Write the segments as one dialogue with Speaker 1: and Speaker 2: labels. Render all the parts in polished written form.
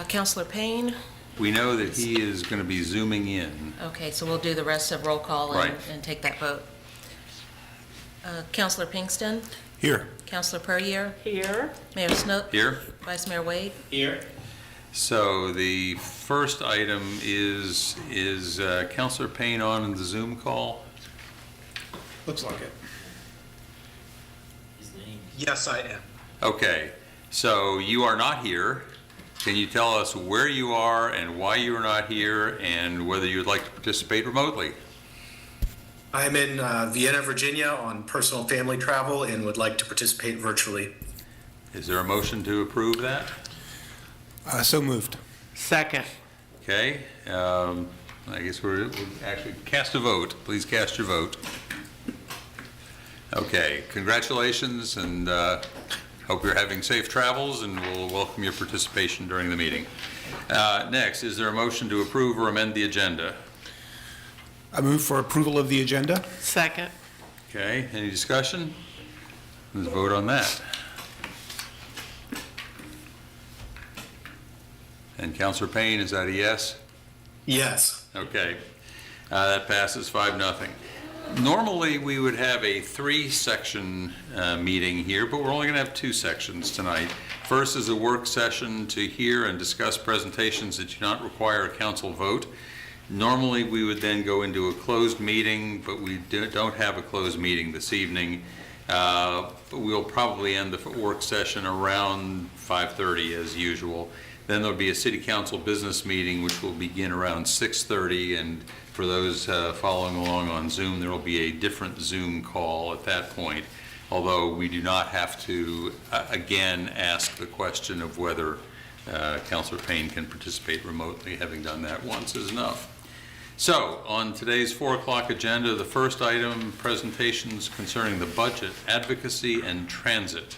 Speaker 1: Counselor Payne?
Speaker 2: We know that he is going to be zooming in.
Speaker 1: Okay, so we'll do the rest of roll call
Speaker 2: Right.
Speaker 1: and take that vote. Counselor Pinkston?
Speaker 3: Here.
Speaker 1: Counselor Puryear?
Speaker 4: Here.
Speaker 1: Mayor Snook?
Speaker 2: Here?
Speaker 1: Vice Mayor Wade?
Speaker 4: Here.
Speaker 2: So the first item is Counselor Payne on the Zoom call?
Speaker 3: Looks like it.
Speaker 5: Yes, I am.
Speaker 2: Okay, so you are not here. Can you tell us where you are and why you are not here and whether you'd like to participate remotely?
Speaker 5: I'm in Vienna, Virginia on personal family travel and would like to participate virtually.
Speaker 2: Is there a motion to approve that?
Speaker 3: So moved.
Speaker 4: Second.
Speaker 2: Okay, I guess we'll actually cast a vote. Please cast your vote. Okay, congratulations, and hope you're having safe travels, and we'll welcome your participation during the meeting. Next, is there a motion to approve or amend the agenda?
Speaker 3: I move for approval of the agenda.
Speaker 4: Second.
Speaker 2: Okay, any discussion? Let's vote on that. And Councilor Payne, is that a yes?
Speaker 5: Yes.
Speaker 2: Okay, that passes 5-0. Normally, we would have a 3-section meeting here, but we're only going to have 2 sections tonight. First is a work session to hear and discuss presentations that do not require a council vote. Normally, we would then go into a closed meeting, but we don't have a closed meeting this evening. But we'll probably end the work session around 5:30 as usual. Then there'll be a city council business meeting, which will begin around 6:30, and for those following along on Zoom, there will be a different Zoom call at that point, although we do not have to, again, ask the question of whether Councilor Payne can participate remotely. Having done that once is enough. So, on today's 4 o'clock agenda, the first item, presentations concerning the budget, advocacy, and transit.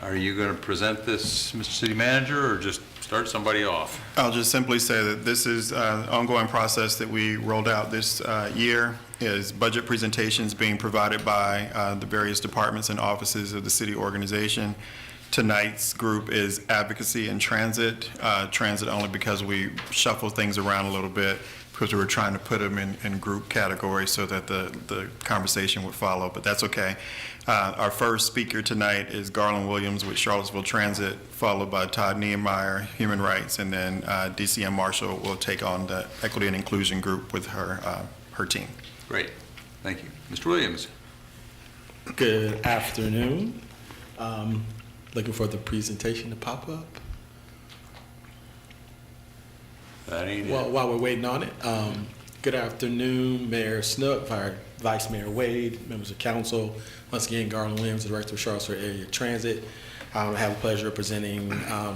Speaker 2: Are you going to present this, Mr. City Manager, or just start somebody off?
Speaker 6: I'll just simply say that this is an ongoing process that we rolled out this year, is budget presentations being provided by the various departments and offices of the city organization. Tonight's group is advocacy and transit. Transit only because we shuffle things around a little bit, because we were trying to put them in group categories so that the conversation would follow, but that's okay. Our first speaker tonight is Garland Williams with Charlottesville Transit, followed by Todd Niemeyer, Human Rights, and then DCM Marshall will take on the Equity and Inclusion group with her team.
Speaker 2: Great, thank you. Mr. Williams.
Speaker 7: Good afternoon. Looking for the presentation to pop up.
Speaker 2: That ain't it.
Speaker 7: Well, while we're waiting on it, good afternoon, Mayor Snook, Vice Mayor Wade, members of council. Once again, Garland Williams, Director of Charlottesville Area Transit. I have the pleasure of presenting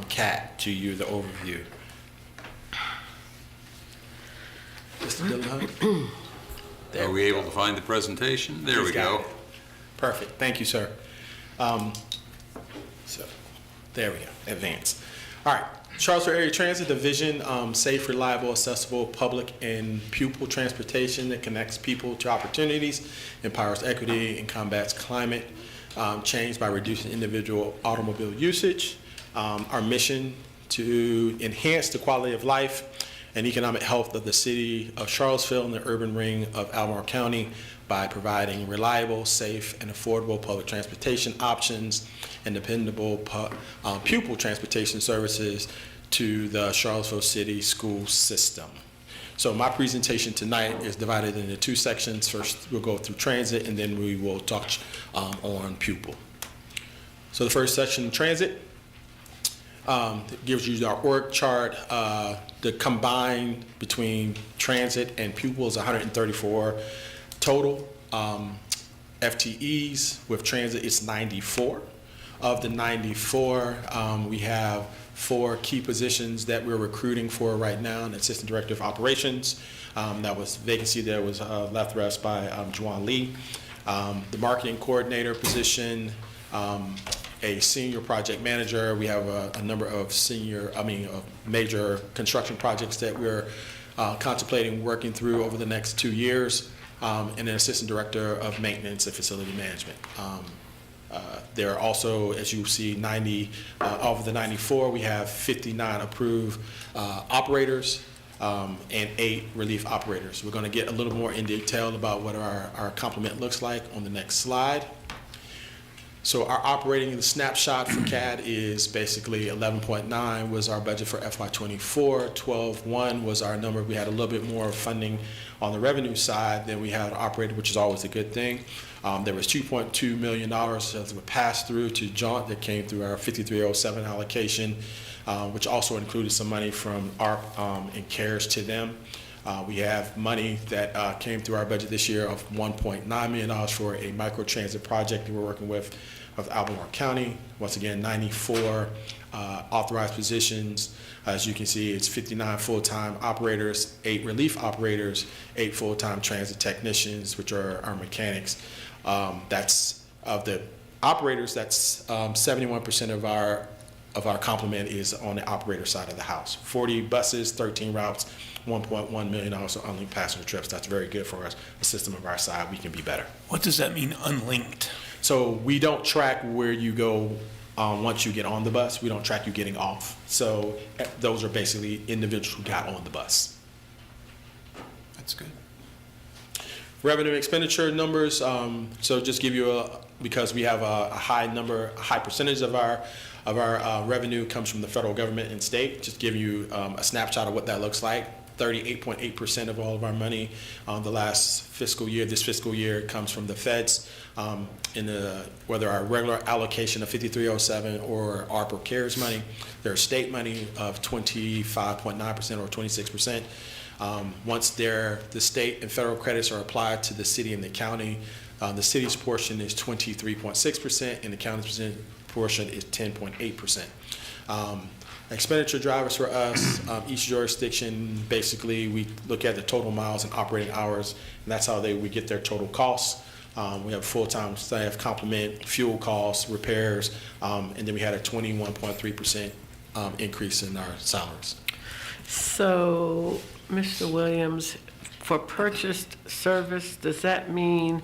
Speaker 7: CAT to you, the overview. Mr. Dillon.
Speaker 2: Are we able to find the presentation? There we go.
Speaker 7: It. Perfect. Thank you, sir. So, there we go. Advance. All right. Charlottesville Area Transit Division, safe, reliable, accessible public and pupil transportation that connects people to opportunities, empowers equity, and combats climate change by reducing individual automobile usage. Our mission to enhance the quality of life and economic health of the city of Charlottesville and the urban ring of Albemarle County by providing reliable, safe, and affordable public transportation options and dependable pupil transportation services to the Charlottesville City school system. So my presentation tonight is divided into 2 sections. First, we'll go through transit, and then we will touch on pupil. So the first section, transit, gives you our org chart. The combined between transit and pupil is 134 total. FTEs with transit, it's 94. Of the 94, we have 4 key positions that we're recruiting for right now: an assistant director of operations. That was vacancy that was left to us by Juwan Lee. The marketing coordinator position, a senior project manager. We have a number of major construction projects that we're contemplating working through over the next 2 years, and an assistant director of maintenance and facility management. There are also, as you see, 90, of the 94, we have 59 approved operators and 8 relief operators. We're going to get a little more in detail about what our complement looks like on the next slide. So our operating snapshot for CAD is basically 11.9 was our budget for FY24. 12.1 was our number. We had a little bit more funding on the revenue side than we had operated, which is always a good thing. There was $2.2 million that were passed through to Jaunt that came through our 5307 allocation, which also included some money from ARP and CARES to them. We have money that came through our budget this year of $1.9 million for a microtransit project that we're working with Albemarle County. Once again, 94 authorized positions. As you can see, it's 59 full-time operators, 8 relief operators, 8 full-time transit technicians, which are our mechanics. That's of the operators. That's 71% of our complement is on the operator side of the house. 40 buses, 13 routes, $1.1 million on unlinked passenger trips. That's very good for us. A system of our side, we can be better.
Speaker 3: What does that mean, unlinked?
Speaker 7: So we don't track where you go once you get on the bus. We don't track you getting off. So those are basically individuals who got on the bus.
Speaker 3: That's good.
Speaker 7: Revenue and expenditure numbers. So just give you because we have a high percentage of our revenue comes from the federal government and state. Just give you a snapshot of what that looks like. 38.8% of all of our money the last fiscal year, this fiscal year, comes from the feds. Whether our regular allocation of 5307 or ARP or CARES money, there's state money of 25.9% or 26%. Once the state and federal credits are applied to the city and the county, the city's portion is 23.6% and the county's portion is 10.8%. Expenditure drivers for us, each jurisdiction, basically we look at the total miles and operating hours, and that's how we get their total costs. We have full-time staff complement, fuel costs, repairs, and then we had a 21.3% increase in our salaries.
Speaker 4: So, Mr. Williams, for purchased service, does that mean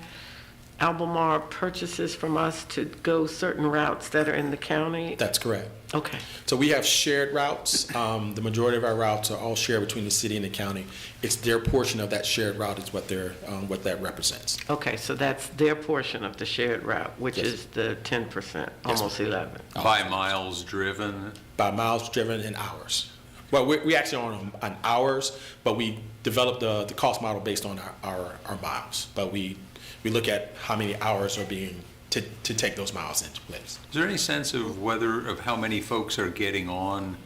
Speaker 4: Albemarle purchases from us to go certain routes that are in the county?
Speaker 7: That's correct.
Speaker 4: Okay.
Speaker 7: So we have shared routes. The majority of our routes are all shared between the city and the county. It's their portion of that shared route is what that represents.
Speaker 4: Okay, so that's their portion of the shared route, which
Speaker 7: Yes.
Speaker 4: is the 10%, almost 11.
Speaker 2: By miles driven.
Speaker 7: By miles driven and hours. Well, we actually are on hours, but we developed the cost model based on our miles. But we look at how many hours are being to take those miles into place.
Speaker 2: Is there any sense of how many folks are getting on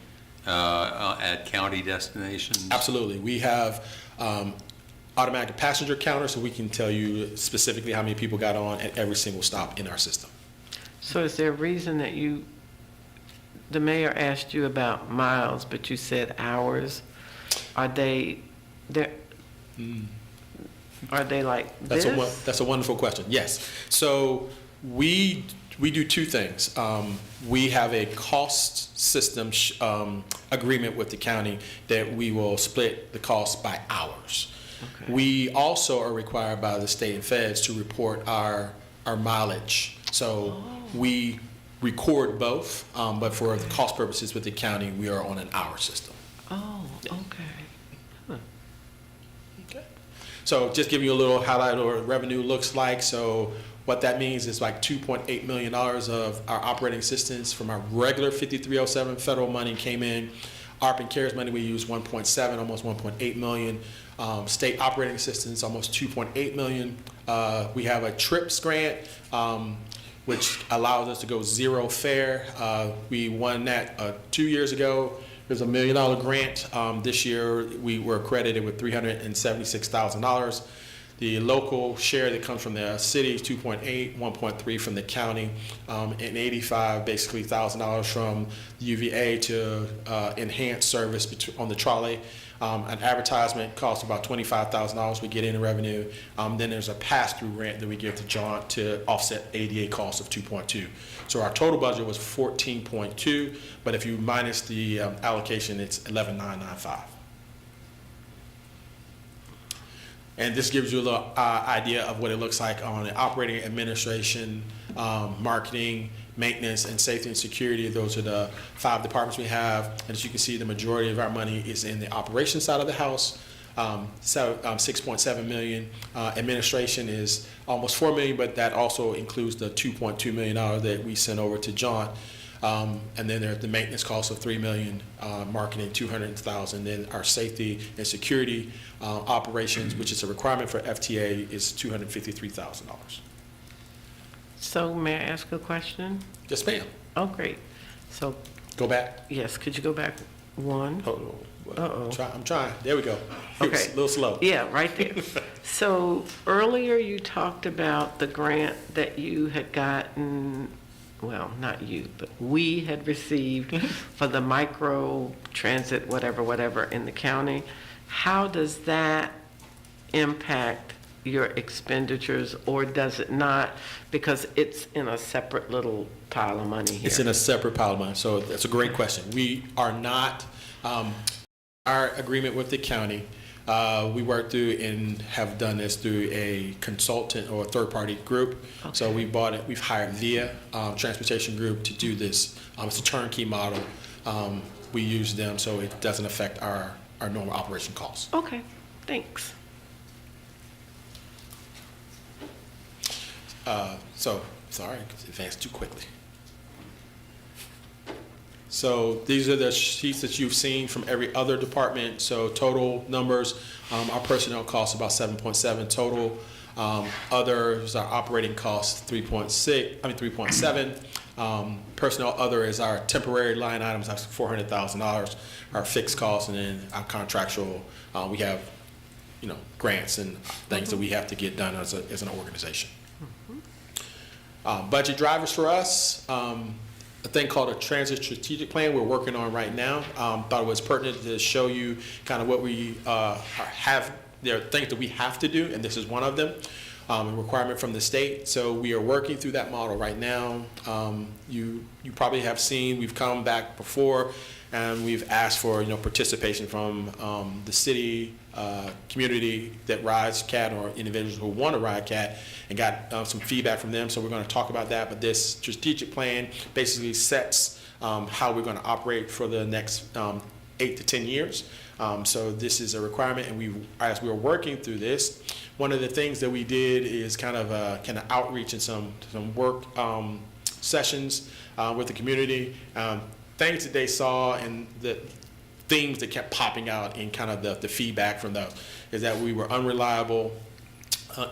Speaker 2: at county destinations?
Speaker 7: Absolutely. We have automatic passenger counters, so we can tell you specifically how many people got on at every single stop in our system.
Speaker 4: So is there a reason that the mayor asked you about miles, but you said hours? Are they like this?
Speaker 7: That's a wonderful question. Yes. So we do two things. We have a cost system agreement with the county that we will split the cost by hours.
Speaker 4: Okay.
Speaker 7: We also are required by the state and feds to report our mileage. So we record both, but for the cost purposes with the county, we are on an hour system.
Speaker 4: Oh, okay.
Speaker 7: So just giving you a little highlight of what revenue looks like. So what that means is like $2.8 million of our operating assistance from our regular 5307 federal money came in. ARP and CARES money, we used 1.7, almost 1.8 million. State operating assistance, almost 2.8 million. We have a TRIPS grant, which allows us to go zero fare. We won that 2 years ago. There's a $1 million grant. This year, we were accredited with $376,000. The local share that comes from the city is 2.8, 1.3 from the county, and $85,000 from the UVA to enhance service on the trolley. An advertisement costs about $25,000 we get in revenue. Then there's a pass-through grant that we give to John to offset ADA costs of 2.2. So our total budget was 14.2, but if you minus the allocation, it's 11,995. And this gives you a little idea of what it looks like on an operating administration marketing, maintenance, and safety and security. Those are the 5 departments we have. And as you can see, the majority of our money is in the operations side of the house. 6.7 million. Administration is almost 4 million, but that also includes the $2.2 million that we sent over to John. And then there's the maintenance cost of $3 million, marketing $200,000. Then our safety and security operations, which is a requirement for FTA, is $253,000.
Speaker 4: So may I ask a question?
Speaker 7: Yes, ma'am.
Speaker 4: Oh, great. So,
Speaker 7: Go back.
Speaker 4: yes, could you go back one?
Speaker 7: Oh,
Speaker 4: Uh-oh.
Speaker 7: I'm trying. There we go. It was
Speaker 4: Okay.
Speaker 7: a little slow.
Speaker 4: Yeah, right there. So earlier you talked about the grant that you had gotten, well, not you, but we had received for the micro transit, whatever, in the county. How does that impact your expenditures, or does it not? Because it's in a separate little pile of money here.
Speaker 7: It's in a separate pile of money, so that's a great question. We are not, our agreement with the county, we work through and have done this through a consultant or a third-party group. So we bought it, we've hired VIA Transportation Group to do this. It's a turnkey model. We use them so it doesn't affect our normal operation costs.
Speaker 4: Okay, thanks.
Speaker 7: Sorry, I advanced too quickly. So these are the sheets that you've seen from every other department. So total numbers, our personnel costs about 7.7 total. Others, our operating costs 3.7. Personnel other is our temporary line items, that's $400,000. Our fixed costs, and then our contractual, we have, grants and things that we have to get done as an organization. Budget drivers for us, a thing called a transit strategic plan we're working on right now. Thought it was pertinent to show you kind of what we have. There are things that we have to do, and this is one of them, a requirement from the state. So we are working through that model right now. You probably have seen, we've come back before, and we've asked for participation from the city, community that rides CAT, or individuals who want to ride CAT, and got some feedback from them. So we're going to talk about that. But this strategic plan basically sets how we're going to operate for the next 8 to 10 years. So this is a requirement, and as we were working through this, one of the things that we did is kind of outreach and some work sessions with the community. Things that they saw and the things that kept popping out in kind of the feedback from those is that we were unreliable,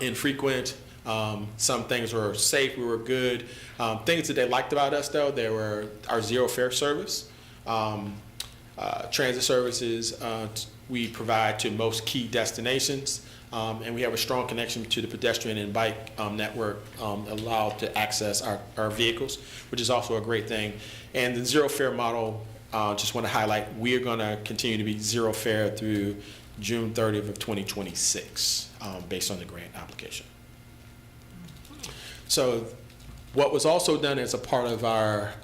Speaker 7: infrequent. Some things were safe, we were good. Things that they liked about us, though, they were our zero fare service. Transit services we provide to most key destinations, and we have a strong connection to the pedestrian and bike network allowed to access our vehicles, which is also a great thing. And the zero fare model, just want to highlight, we are going to continue to be zero fare through June 30th of 2026 based on the grant application. So what was also done as a part of our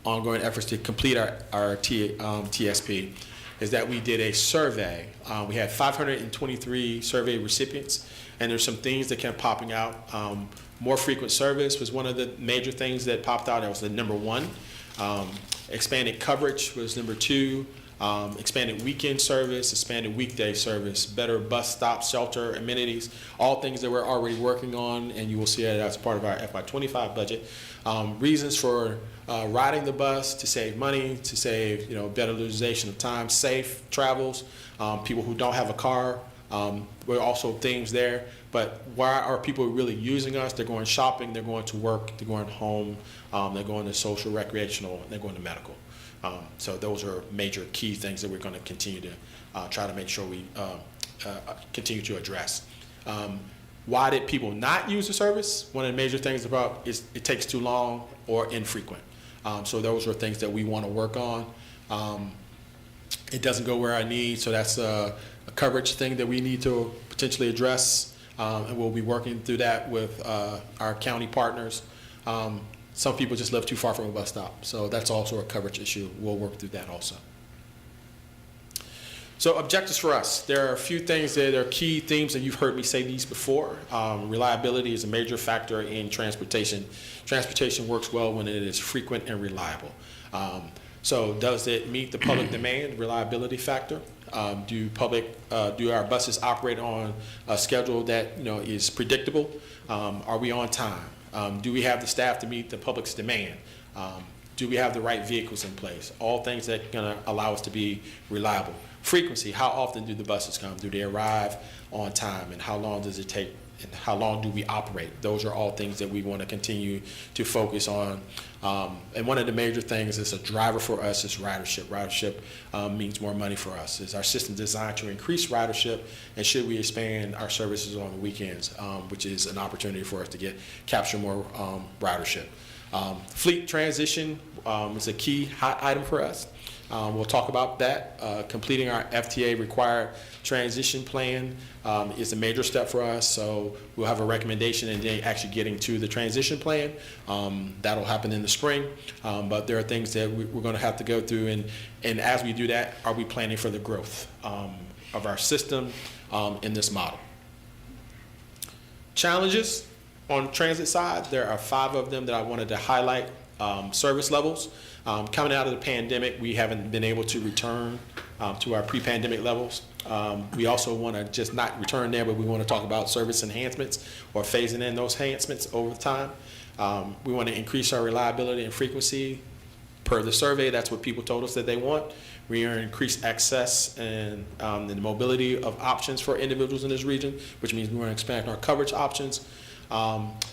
Speaker 7: ongoing efforts to complete our TSP is that we did a survey. We had 523 survey recipients, and there's some things that kept popping out. More frequent service was one of the major things that popped out. That was the number one. Expanded coverage was number two. Expanded weekend service, expanded weekday service, better bus stop, shelter, amenities, all things that we're already working on, and you will see that as part of our FY25 budget. Reasons for riding the bus: to save money, to save better utilization of time, safe travels, people who don't have a car. There are also things there, but why are people really using us? They're going shopping, they're going to work, they're going home, they're going to social, recreational, and they're going to medical. So those are major key things that we're going to continue to try to make sure we continue to address. Why did people not use the service? One of the major things about is it takes too long or infrequent. So those are things that we want to work on. It doesn't go where I need, so that's a coverage thing that we need to potentially address, and we'll be working through that with our county partners. Some people just live too far from a bus stop, so that's also a coverage issue. We'll work through that also. So objectives for us, there are a few things that are key themes, and you've heard me say these before. Reliability is a major factor in transportation. Transportation works well when it is frequent and reliable. So does it meet the public demand reliability factor? Do our buses operate on a schedule that is predictable? Are we on time? Do we have the staff to meet the public's demand? Do we have the right vehicles in place? All things that are going to allow us to be reliable. Frequency, how often do the buses come? Do they arrive on time? And how long does it take? And how long do we operate? Those are all things that we want to continue to focus on. And one of the major things is a driver for us is ridership. Ridership means more money for us. Is our system designed to increase ridership? And should we expand our services on the weekends, which is an opportunity for us to capture more ridership? Fleet transition is a key hot item for us. We'll talk about that. Completing our FTA required transition plan is a major step for us. So we'll have a recommendation and then actually getting to the transition plan. That'll happen in the spring. But there are things that we're going to have to go through. And as we do that, are we planning for the growth of our system in this model? Challenges on the transit side, there are 5 of them that I wanted to highlight. Service levels. Coming out of the pandemic, we haven't been able to return to our pre-pandemic levels. We also want to just not return there, but we want to talk about service enhancements or phasing in those enhancements over time. We want to increase our reliability and frequency. Per the survey, that's what people told us that they want. We are increased access and the mobility of options for individuals in this region, which means we want to expand our coverage options.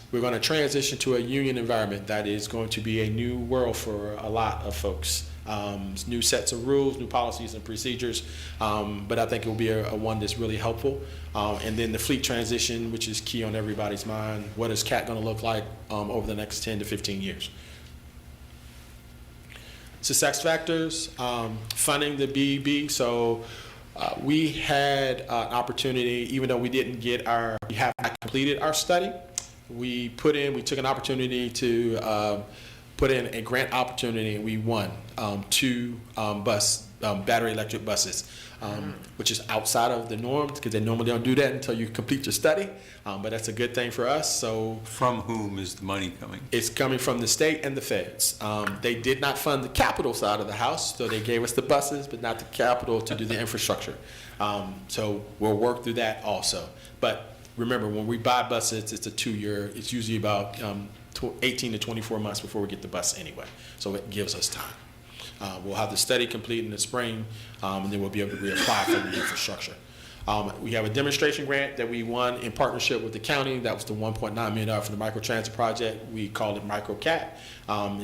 Speaker 7: We're going to transition to a union environment that is going to be a new world for a lot of folks. New sets of rules, new policies and procedures, but I think it will be a one that's really helpful. And then the fleet transition, which is key on everybody's mind. What is CAT going to look like over the next 10 to 15 years? Success factors, funding the BEB. So we had an opportunity, even though we have not completed our study, we took an opportunity to put in a grant opportunity, and we won 2 battery electric buses, which is outside of the norm because they normally don't do that until you complete your study. But that's a good thing for us. So
Speaker 2: From whom is the money coming?
Speaker 7: it's coming from the state and the feds. They did not fund the capital side of the house, so they gave us the buses, but not the capital to do the infrastructure. So we'll work through that also. But remember, when we buy buses, it's a 2-year, it's usually about 18 to 24 months before we get the bus anyway. So it gives us time. We'll have the study complete in the spring, and then we'll be able to reapply for the infrastructure. We have a demonstration grant that we won in partnership with the county. That was the $1.9 million for the microtransit project. We called it MicroCat.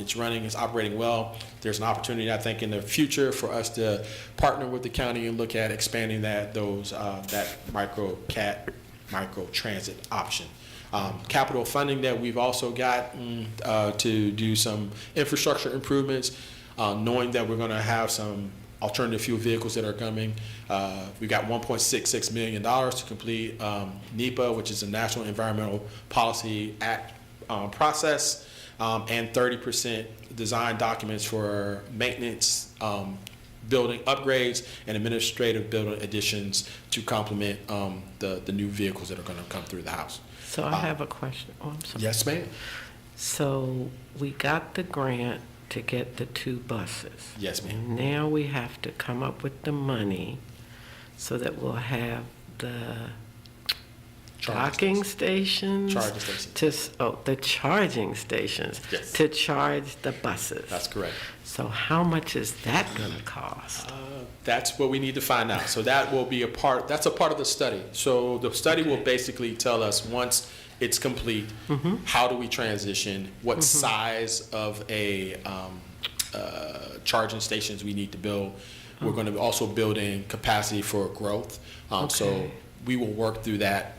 Speaker 7: It's running, it's operating well. There's an opportunity, I think, in the future for us to partner with the county and look at expanding that MicroCat microtransit option. Capital funding that we've also got to do some infrastructure improvements, knowing that we're going to have some alternative fuel vehicles that are coming. We've got $1.66 million to complete NEPA, which is a National Environmental Policy Act process, and 30% design documents for maintenance, building upgrades, and administrative building additions to complement the new vehicles that are going to come through the house.
Speaker 4: So I have a question. Oh, I'm sorry.
Speaker 7: Yes, ma'am.
Speaker 4: So we got the grant to get the 2 buses.
Speaker 7: Yes, ma'am.
Speaker 4: And now we have to come up with the money so that we'll have the docking stations.
Speaker 7: Charging stations.
Speaker 4: The charging stations.
Speaker 7: Yes.
Speaker 4: To charge the buses.
Speaker 7: That's correct.
Speaker 4: So how much is that gonna cost?
Speaker 7: That's what we need to find out. So that will be that's a part of the study. So the study will basically tell us once it's complete, how do we transition, what size of a charging stations we need to build. We're going to also build in capacity for growth. So we will work through that.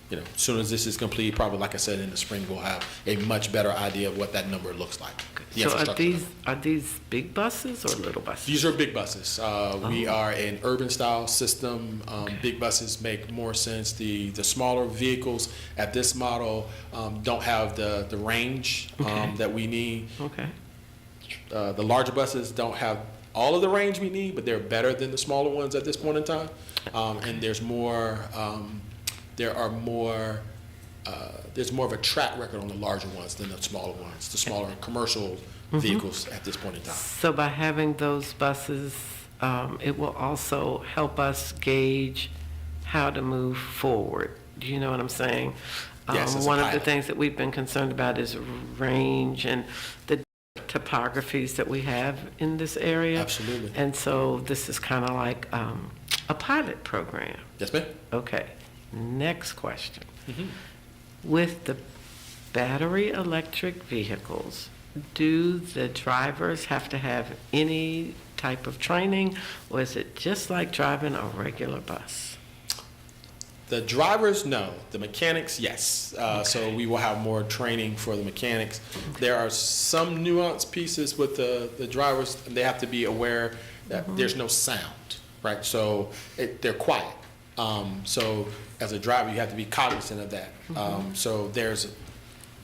Speaker 7: As soon as this is complete, probably like I said, in the spring, we'll have a much better idea of what that number looks like. The
Speaker 4: So
Speaker 7: infrastructure.
Speaker 4: are these big buses or little buses?
Speaker 7: These are big buses. We are an urban style system. Big buses make more sense. The smaller vehicles at this model don't have the range that we need.
Speaker 4: Okay.
Speaker 7: The larger buses don't have all of the range we need, but they're better than the smaller ones at this point in time. And there's more, there's more of a track record on the larger ones than the smaller ones, the smaller commercial vehicles at this point in time.
Speaker 4: So by having those buses, it will also help us gauge how to move forward. Do you know what I'm saying?
Speaker 7: Yes, it's a
Speaker 4: one of the
Speaker 7: pilot.
Speaker 4: things that we've been concerned about is range and the topographies that we have in this area.
Speaker 7: Absolutely.
Speaker 4: And so this is kind of like a pilot program.
Speaker 7: Yes, ma'am?
Speaker 4: Okay, next question. With the battery electric vehicles, do the drivers have to have any type of training, or is it just like driving a regular bus?
Speaker 7: The drivers, no. The mechanics, yes. So we will have more training for the mechanics. There are some nuance pieces with the drivers. They have to be aware that there's no sound, right? So they're quiet. So as a driver, you have to be cognizant of that. So there's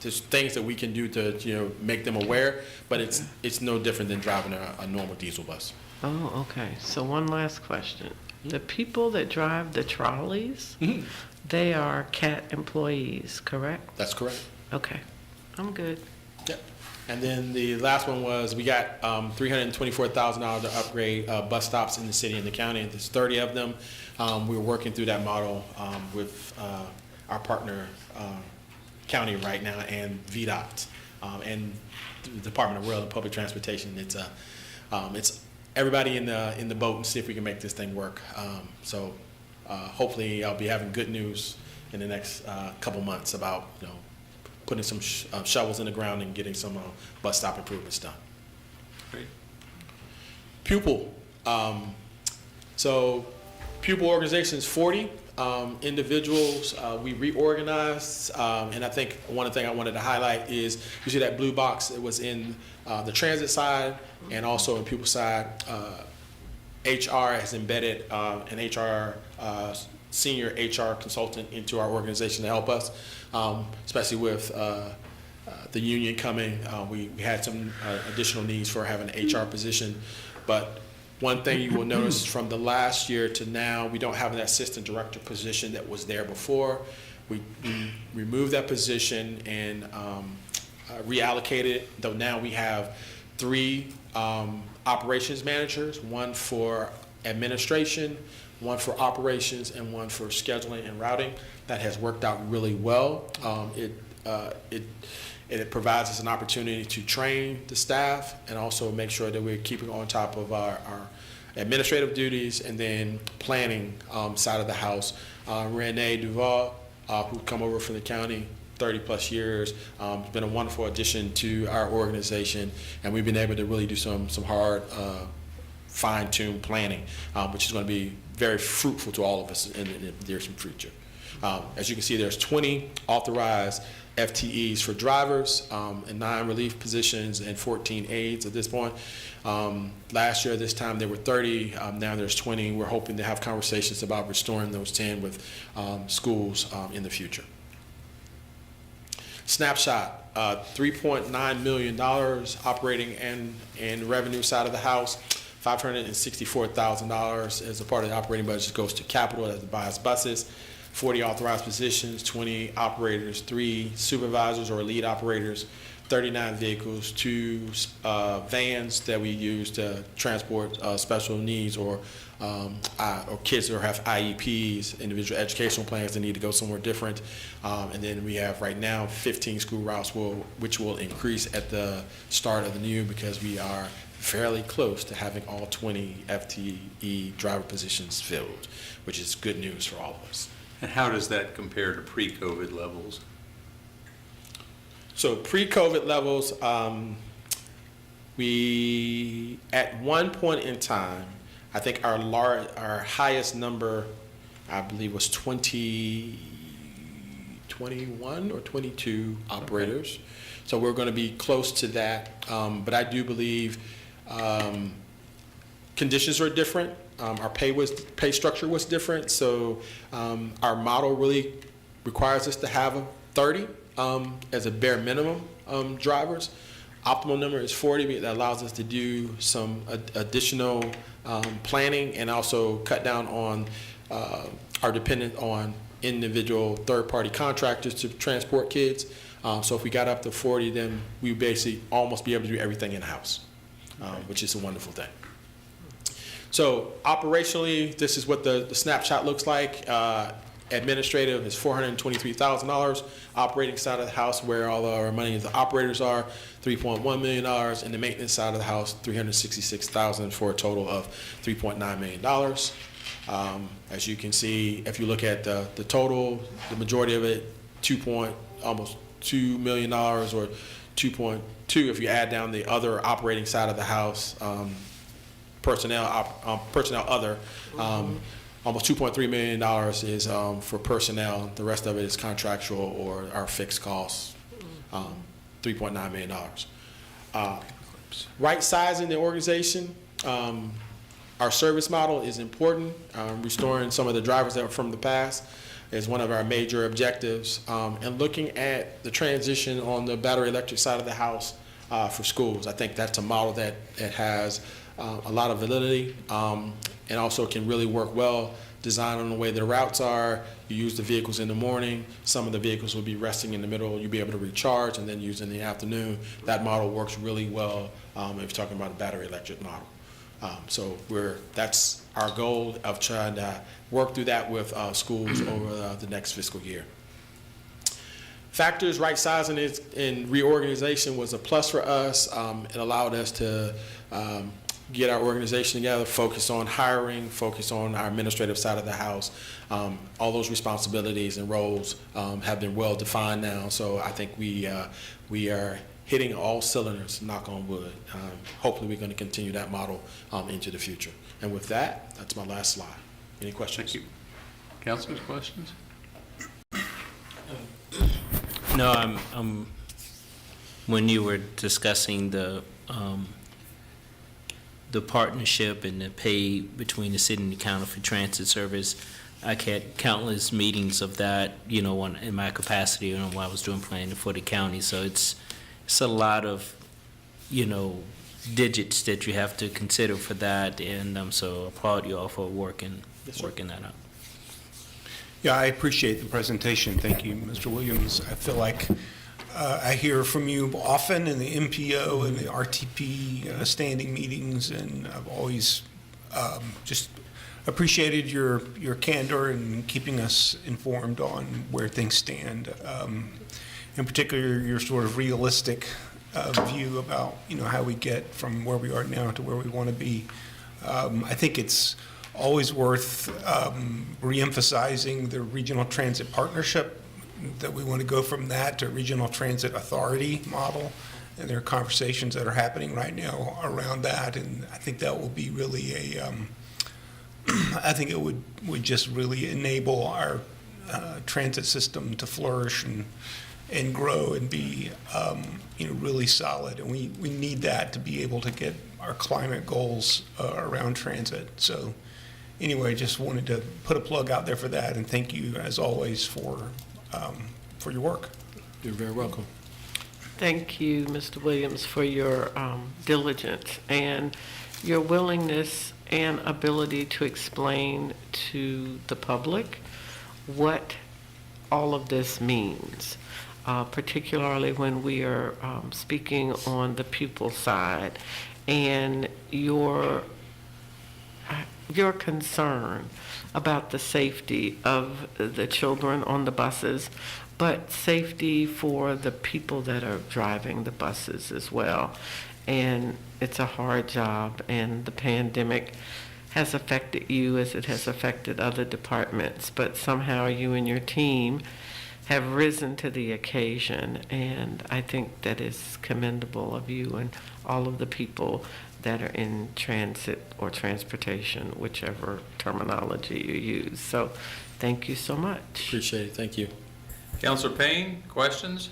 Speaker 7: things that we can do to make them aware, but it's no different than driving a normal diesel bus.
Speaker 4: Oh, okay. So one last question. The people that drive the trolleys, they are CAT employees, correct?
Speaker 7: That's correct.
Speaker 4: Okay, I'm good.
Speaker 7: Yep. And then the last one was we got $324,000 to upgrade bus stops in the city and the county. And there's 30 of them. We're working through that model with our partner county right now and VDOT and the Department of Rail and Public Transportation. It's everybody in the boat and see if we can make this thing work. So hopefully I'll be having good news in the next couple months about putting some shovels in the ground and getting some bus stop improvements done.
Speaker 2: Great.
Speaker 7: Pupil. So pupil organizations, 40 individuals. We reorganized, and I think one thing I wanted to highlight is you see that blue box. It was in the transit side and also in pupil side. HR has embedded an HR senior HR consultant into our organization to help us, especially with the union coming. We had some additional needs for having an HR position, but one thing you will notice from the last year to now, we don't have an assistant director position that was there before. We removed that position and reallocated it, though now we have 3 operations managers, one for administration, one for operations, and one for scheduling and routing. That has worked out really well. It provides us an opportunity to train the staff and also make sure that we're keeping on top of our administrative duties and then planning side of the house. Renee Duval, who come over from the county, 30 plus years, has been a wonderful addition to our organization, and we've been able to really do some hard fine-tuned planning, which is going to be very fruitful to all of us in the near future. As you can see, there's 20 authorized FTEs for drivers and 9 relief positions and 14 aides at this point. Last year, this time, there were 30. Now there's 20. We're hoping to have conversations about restoring those 10 with schools in the future. Snapshot, $3.9 million operating and revenue side of the house. $564,000 as a part of the operating budget goes to capital that buys buses. 40 authorized positions, 20 operators, 3 supervisors or lead operators, 39 vehicles, 2 vans that we use to transport special needs or kids who have IEPs, individual educational plans that need to go somewhere different. And then we have right now 15 school routes which will increase at the start of the new because we are fairly close to having all 20 FTE driver positions filled, which is good news for all of us.
Speaker 2: And how does that compare to pre-COVID levels?
Speaker 7: So pre-COVID levels, we at one point in time, I think our highest number, I believe, was 21 or 22 operators. So we're going to be close to that, but I do believe conditions are different. Our pay structure was different, so our model really requires us to have 30 as a bare minimum drivers. Optimal number is 40. That allows us to do some additional planning and also cut down on our dependence on individual third-party contractors to transport kids. So if we got up to 40, then we would basically almost be able to do everything in-house, which is a wonderful thing. So operationally, this is what the snapshot looks like. Administrative is $423,000. Operating side of the house, where all our money is, the operators are $3.1 million, and the maintenance side of the house $366,000 for a total of $3.9 million. As you can see, if you look at the total, the majority of it, almost $2 million, or 2.2 if you add down the other operating side of the house, personnel other. Almost $2.3 million is for personnel. The rest of it is contractual or our fixed costs, $3.9 million. Right sizing the organization. Our service model is important. Restoring some of the drivers that were from the past is one of our major objectives. And looking at the transition on the battery electric side of the house for schools. I think that's a model that has a lot of validity and also can really work well. Designed on the way the routes are. You use the vehicles in the morning. Some of the vehicles will be resting in the middle. You'll be able to recharge and then use in the afternoon. That model works really well if you're talking about a battery electric model. So that's our goal of trying to work through that with schools over the next fiscal year. Factors, right sizing and reorganization was a plus for us. It allowed us to get our organization together, focus on hiring, focus on our administrative side of the house. All those responsibilities and roles have been well defined now. So I think we are hitting all cylinders, knock on wood. Hopefully we're going to continue that model into the future. And with that, that's my last slide. Any questions?
Speaker 2: Thank you. Councilors, questions?
Speaker 8: No, I'm when you were discussing the partnership and the pay between the city and the county for transit service, I had countless meetings of that, in my capacity when I was doing planning for the county. So it's a lot of, digits that you have to consider for that, and so I applaud you all for working that out.
Speaker 3: Yeah, I appreciate the presentation. Thank you, Mr. Williams. I feel like I hear from you often in the MPO and the RTP standing meetings, and I've always just appreciated your candor in keeping us informed on where things stand. In particular, your sort of realistic view about how we get from where we are now to where we want to be. I think it's always worth reemphasizing the regional transit partnership, that we want to go from that to regional transit authority model, and there are conversations that are happening right now around that, and I think that will be really I think it would just really enable our transit system to flourish and grow and be really solid, and we need that to be able to get our climate goals around transit. So anyway, just wanted to put a plug out there for that, and thank you as always for your work.
Speaker 7: You're very welcome.
Speaker 4: Thank you, Mr. Williams, for your diligence and your willingness and ability to explain to the public what all of this means, particularly when we are speaking on the pupil side, and your concern about the safety of the children on the buses, but safety for the people that are driving the buses as well. And it's a hard job, and the pandemic has affected you as it has affected other departments, but somehow you and your team have risen to the occasion, and I think that is commendable of you and all of the people that are in transit or transportation, whichever terminology you use. So thank you so much.
Speaker 7: Appreciate it. Thank you.
Speaker 2: Councilor Payne, questions?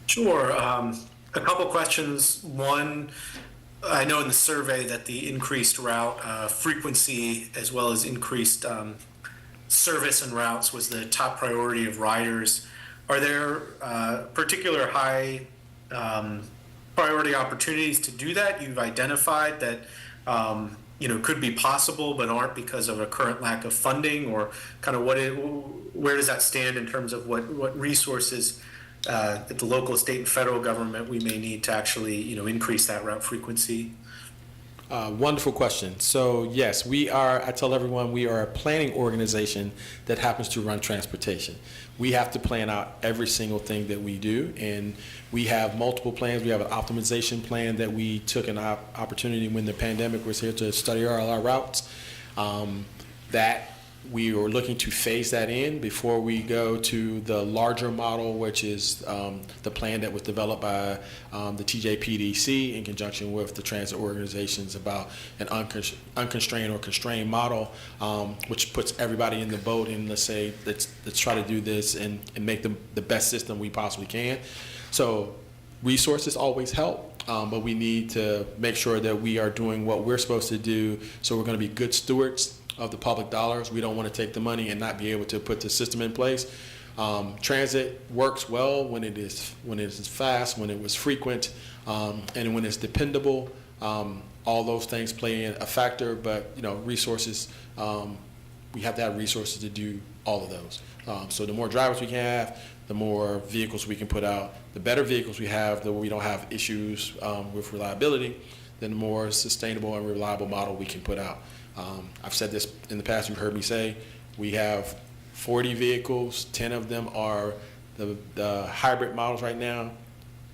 Speaker 5: Sure. A couple questions. One, I know in the survey that the increased route frequency as well as increased service and routes was the top priority of riders. Are there particular high priority opportunities to do that you've identified that could be possible but aren't because of a current lack of funding, or kind of where does that stand in terms of what resources at the local, state, and federal government we may need to actually increase that route frequency?
Speaker 7: Wonderful question. So yes, I tell everyone we are a planning organization that happens to run transportation. We have to plan out every single thing that we do, and we have multiple plans. We have an optimization plan that we took an opportunity when the pandemic was here to study all our routes. That we were looking to phase that in before we go to the larger model, which is the plan that was developed by the TJPDC in conjunction with the transit organizations about an unconstrained or constrained model, which puts everybody in the boat and let's try to do this and make the best system we possibly can. So resources always help, but we need to make sure that we are doing what we're supposed to do, so we're going to be good stewards of the public dollars. We don't want to take the money and not be able to put the system in place. Transit works well when it is fast, when it was frequent, and when it's dependable. All those things play in a factor, but resources, we have to have resources to do all of those. So the more drivers we can have, the more vehicles we can put out. The better vehicles we have, the more we don't have issues with reliability, then the more sustainable and reliable model we can put out. I've said this in the past, you've heard me say, we have 40 vehicles, 10 of them are the hybrid models right now,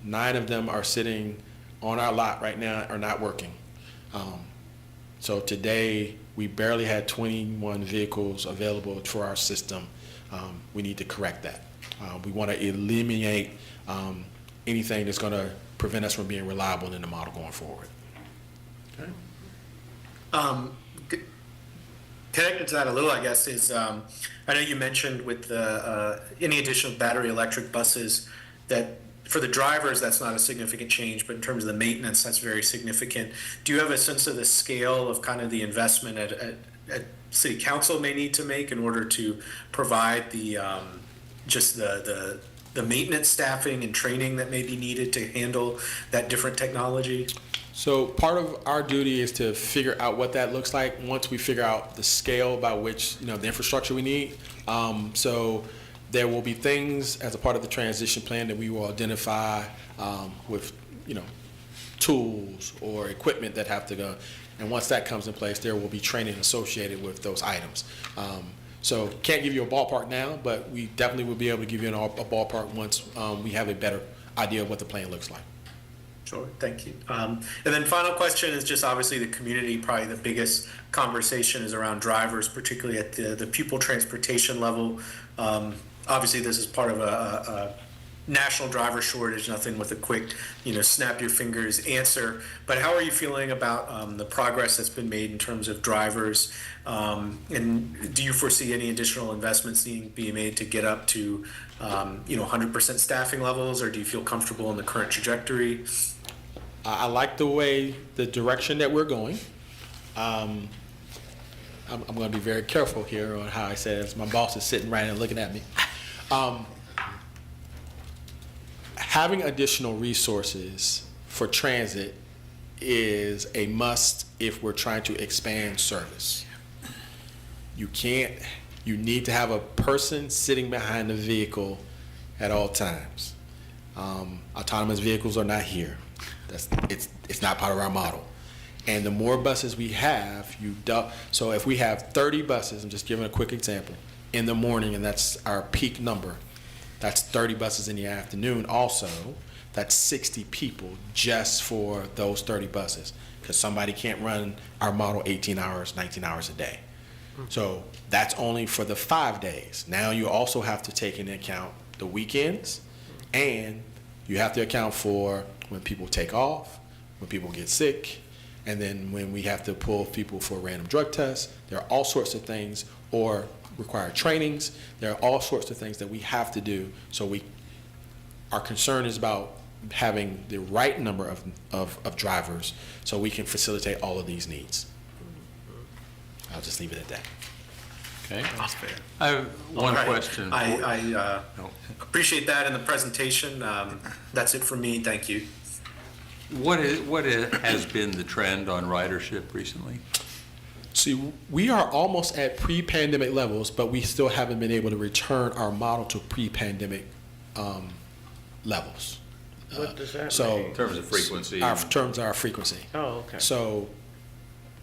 Speaker 7: 9 of them are sitting on our lot right now, are not working. So today, we barely had 21 vehicles available for our system. We need to correct that. We want to eliminate anything that's going to prevent us from being reliable in the model going forward.
Speaker 5: Okay. Connected to that a little, I guess, is I know you mentioned with the any additional battery electric buses that for the drivers that's not a significant change, but in terms of the maintenance that's very significant. Do you have a sense of the scale of kind of the investment at City Council may need to make in order to provide the just the maintenance staffing and training that may be needed to handle that different technology?
Speaker 7: So part of our duty is to figure out what that looks like once we figure out the scale by which, the infrastructure we need. So there will be things as a part of the transition plan that we will identify with, tools or equipment that have to go. And once that comes in place, there will be training associated with those items. So can't give you a ballpark now, but we definitely will be able to give you a ballpark once we have a better idea of what the plan looks like.
Speaker 5: Sure, thank you. And then final question is just obviously the community, probably the biggest conversation is around drivers, particularly at the pupil transportation level. Obviously, this is part of a national driver shortage, nothing with a quick, snap your fingers answer. But how are you feeling about the progress that's been made in terms of drivers? And do you foresee any additional investments being made to get up to, 100% staffing levels, or do you feel comfortable in the current trajectory?
Speaker 7: I like the direction that we're going. I'm going to be very careful here on how I say this. My boss is sitting right and looking at me. Having additional resources for transit is a must if we're trying to expand service. You need to have a person sitting behind the vehicle at all times. Autonomous vehicles are not here. It's not part of our model. And the more buses we have, so if we have 30 buses, I'm just giving a quick example, in the morning, and that's our peak number, that's 30 buses in the afternoon also, that's 60 people just for those 30 buses, because somebody can't run our model 18 hours, 19 hours a day. So that's only for the 5 days. Now you also have to take into account the weekends, and you have to account for when people take off, when people get sick, and then when we have to pull people for random drug tests. There are all sorts of things, or require trainings. There are all sorts of things that we have to do. So our concern is about having the right number of drivers so we can facilitate all of these needs. I'll just leave it at that.
Speaker 2: Okay.
Speaker 6: That's fair.
Speaker 2: I have one
Speaker 5: All right.
Speaker 2: question.
Speaker 5: I appreciate that in the presentation. That's it for me. Thank you.
Speaker 2: What has been the trend on ridership recently?
Speaker 7: See, we are almost at pre-pandemic levels, but we still haven't been able to return our model to pre-pandemic levels.
Speaker 4: What does that
Speaker 7: So,
Speaker 4: mean?
Speaker 2: In terms of frequency?
Speaker 7: Our terms of our frequency.
Speaker 4: Oh, okay.
Speaker 7: So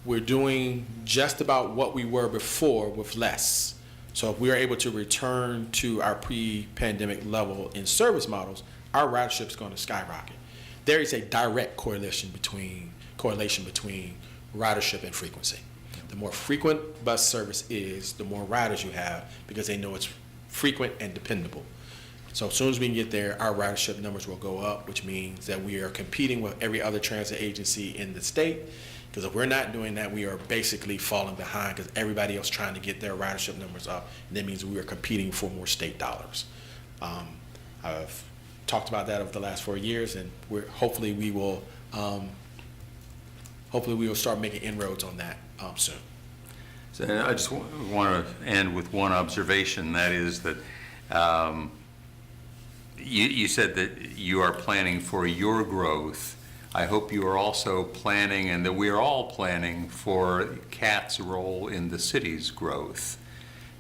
Speaker 7: we're doing just about what we were before with less. So if we are able to return to our pre-pandemic level in service models, our ridership is going to skyrocket. There is a direct correlation between ridership and frequency. The more frequent bus service is, the more riders you have because they know it's frequent and dependable. So as soon as we can get there, our ridership numbers will go up, which means that we are competing with every other transit agency in the state. Because if we're not doing that, we are basically falling behind because everybody else trying to get their ridership numbers up. And that means we are competing for more state dollars. I've talked about that over the last 4 years, and hopefully we will start making inroads on that soon.
Speaker 2: So I just want to end with one observation, that is that you said that you are planning for your growth. I hope you are also planning, and that we are all planning, for CAT's role in the city's growth,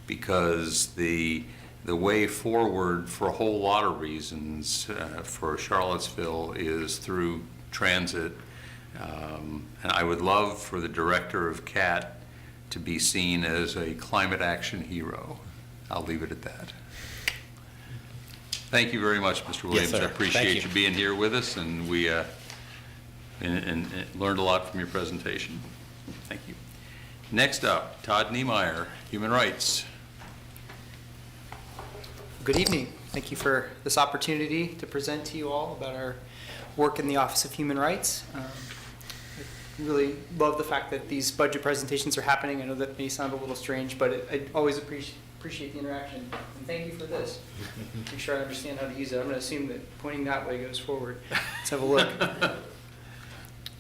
Speaker 2: because the way forward for a whole lot of reasons for Charlottesville is through transit. And I would love for the director of CAT to be seen as a climate action hero. I'll leave it at that. Thank you very much, Mr. Williams.
Speaker 7: sir.
Speaker 2: I appreciate
Speaker 7: Thank
Speaker 2: you
Speaker 7: you.
Speaker 2: being here with us, and we and learned a lot from your presentation. Thank you. Next up, Todd Niemeyer, Human Rights.
Speaker 9: Good evening. Thank you for this opportunity to present to you all about our work in the Office of Human Rights. I really love the fact that these budget presentations are happening. I know that may sound a little strange, but I always appreciate the interaction. And thank you for this. Make sure I understand how to use it. I'm going to assume that pointing that way goes forward. Let's have a look.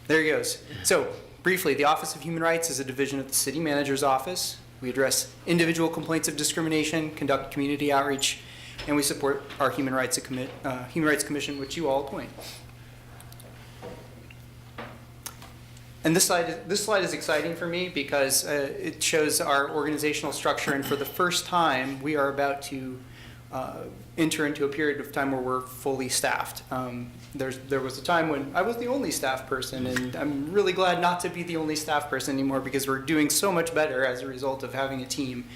Speaker 9: There he goes. So briefly, the Office of Human Rights is a division of the City Manager's Office. We address individual complaints of discrimination, conduct community outreach, and we support our Human Rights Commission, which you all appoint. And this slide is exciting for me because it shows our organizational structure, and for the first time, we are about to enter into a period of time where we're fully staffed. There was a time when I was the only staff person, and I'm really glad not to be the only staff person anymore because we're doing so much better as a result of having a team.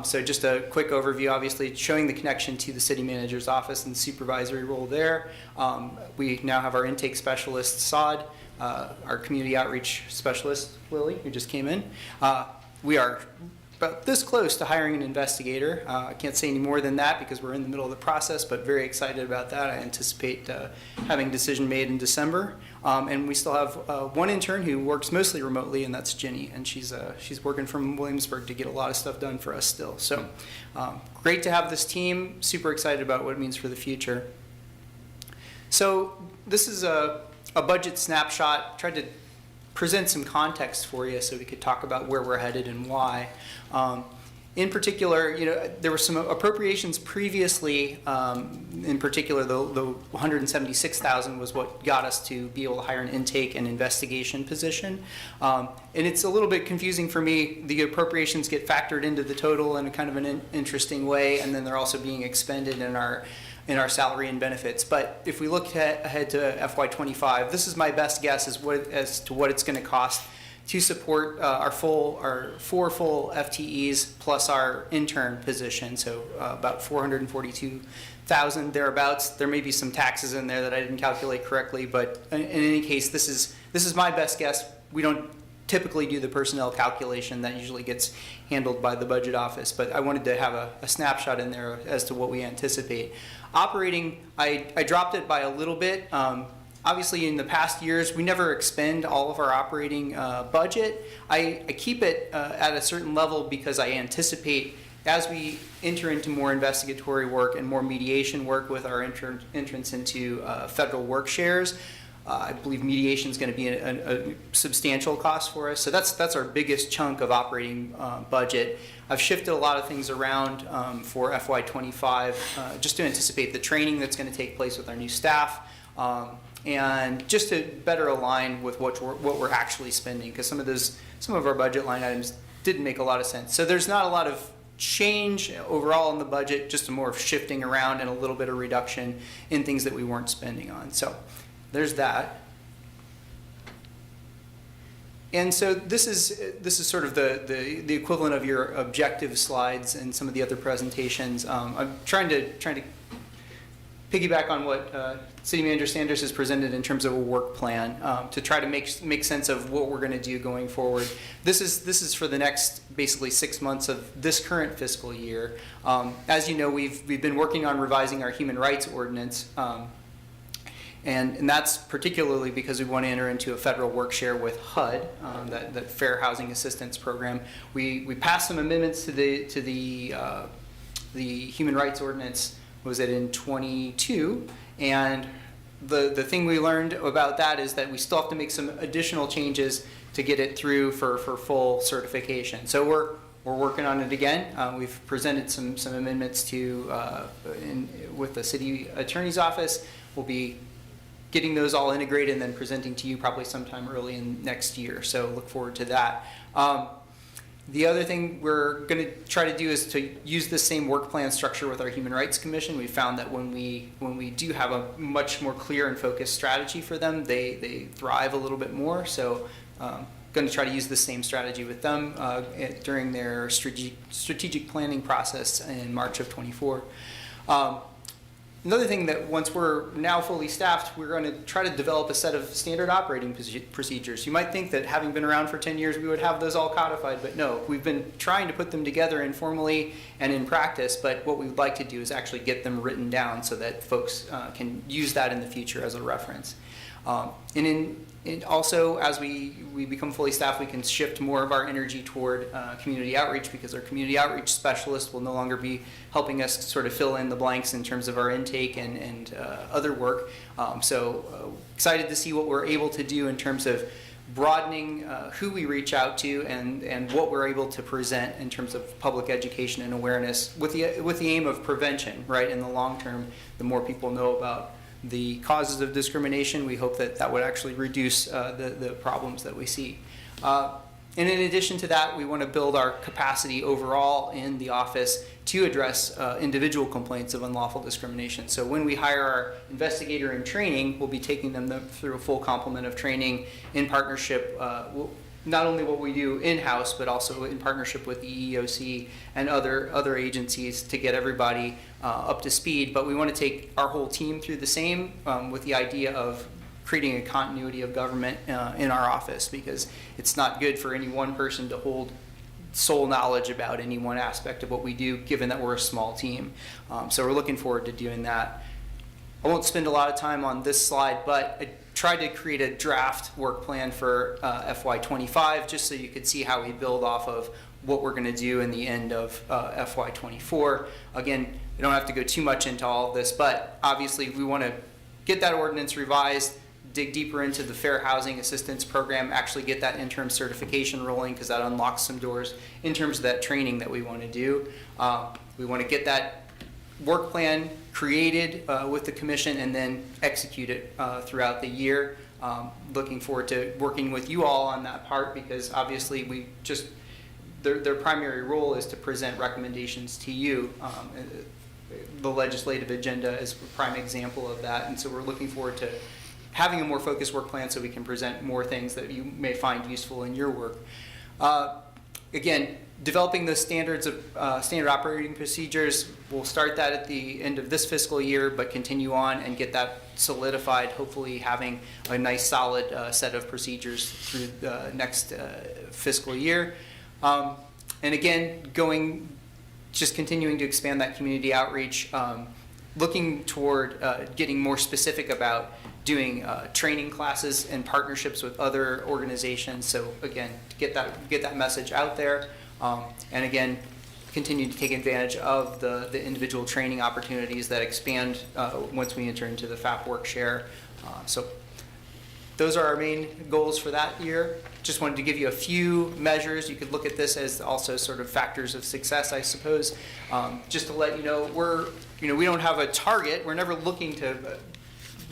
Speaker 9: So just a quick overview, obviously showing the connection to the city manager's office and the supervisory role there. We now have our intake specialist, Saad, our community outreach specialist, Lily, who just came in. We are about this close to hiring an investigator. I can't say any more than that because we're in the middle of the process, but very excited about that. I anticipate having a decision made in December. And we still have one intern who works mostly remotely, and that's Jenny, and she's working from Williamsburg to get a lot of stuff done for us still. So great to have this team, super excited about what it means for the future. So this is a budget snapshot. Tried to present some context for you so we could talk about where we're headed and why. In particular, there were some appropriations previously. In particular, the $176,000 was what got us to be able to hire an intake and investigation position. And it's a little bit confusing for me. The appropriations get factored into the total in a kind of an interesting way, and then they're also being expended in our salary and benefits. But if we look ahead to FY25, this is my best guess as to what it's going to cost to support our 4 full FTEs plus our intern position, so about $442,000 thereabouts. There may be some taxes in there that I didn't calculate correctly, but in any case, this is my best guess. We don't typically do the personnel calculation. That usually gets handled by the budget office, but I wanted to have a snapshot in there as to what we anticipate. Operating, I dropped it by a little bit. Obviously, in the past years, we never expend all of our operating budget. I keep it at a certain level because I anticipate as we enter into more investigatory work and more mediation work with our entrance into federal work shares, I believe mediation is going to be a substantial cost for us. So that's our biggest chunk of operating budget. I've shifted a lot of things around for FY25 just to anticipate the training that's going to take place with our new staff, and just to better align with what we're actually spending, because some of our budget line items didn't make a lot of sense. So there's not a lot of change overall in the budget, just more of shifting around and a little bit of reduction in things that we weren't spending on. So there's that. And so this is sort of the equivalent of your objective slides and some of the other presentations. I'm trying to piggyback on what City Manager Sanders has presented in terms of a work plan to try to make sense of what we're going to do going forward. This is for the next basically 6 months of this current fiscal year. As you know, we've been working on revising our human rights ordinance. And that's particularly because we want to enter into a federal work share with HUD, that Fair Housing Assistance Program. We passed some amendments to the human rights ordinance. Was it in 22? And the thing we learned about that is that we still have to make some additional changes to get it through for full certification. So we're working on it again. We've presented some amendments with the city attorney's office. We'll be getting those all integrated and then presenting to you probably sometime early in next year. So look forward to that. The other thing we're going to try to do is to use the same work plan structure with our Human Rights Commission. We found that when we do have a much more clear and focused strategy for them, they thrive a little bit more. So going to try to use the same strategy with them during their strategic planning process in March of 24. Another thing that once we're now fully staffed, we're going to try to develop a set of standard operating procedures. You might think that having been around for 10 years, we would have those all codified, but no, we've been trying to put them together informally and in practice, but what we would like to do is actually get them written down so that folks can use that in the future as a reference. And also, as we become fully staffed, we can shift more of our energy toward community outreach, because our community outreach specialist will no longer be helping us sort of fill in the blanks in terms of our intake and other work. So excited to see what we're able to do in terms of broadening who we reach out to and what we're able to present in terms of public education and awareness with the aim of prevention, right? In the long term, the more people know about the causes of discrimination, we hope that would actually reduce the problems that we see. And in addition to that, we want to build our capacity overall in the office to address individual complaints of unlawful discrimination. So when we hire our investigator in training, we'll be taking them through a full complement of training in partnership, not only what we do in-house, but also in partnership with the EEOC and other agencies to get everybody up to speed. But we want to take our whole team through the same with the idea of creating a continuity of government in our office, because it's not good for any one person to hold sole knowledge about any one aspect of what we do, given that we're a small team. So we're looking forward to doing that. I won't spend a lot of time on this slide, but I tried to create a draft work plan for FY25, just so you could see how we build off of what we're going to do in the end of FY24. Again, we don't have to go too much into all of this, but obviously we want to get that ordinance revised, dig deeper into the Fair Housing Assistance Program, actually get that interim certification rolling, because that unlocks some doors in terms of that training that we want to do. We want to get that work plan created with the commission and then execute it throughout the year. Looking forward to working with you all on that part, because obviously their primary role is to present recommendations to you. The legislative agenda is a prime example of that, and so we're looking forward to having a more focused work plan so we can present more things that you may find useful in your work. Again, developing the standards of standard operating procedures, we'll start that at the end of this fiscal year, but continue on and get that solidified, hopefully having a nice solid set of procedures through the next fiscal year. And again, just continuing to expand that community outreach, looking toward getting more specific about doing training classes and partnerships with other organizations. So again, to get that message out there, and again, continue to take advantage of the individual training opportunities that expand once we enter into the FAP work share. So those are our main goals for that year. Just wanted to give you a few measures. You could look at this as also sort of factors of success, I suppose. Just to let you know, we don't have a target. We're never looking to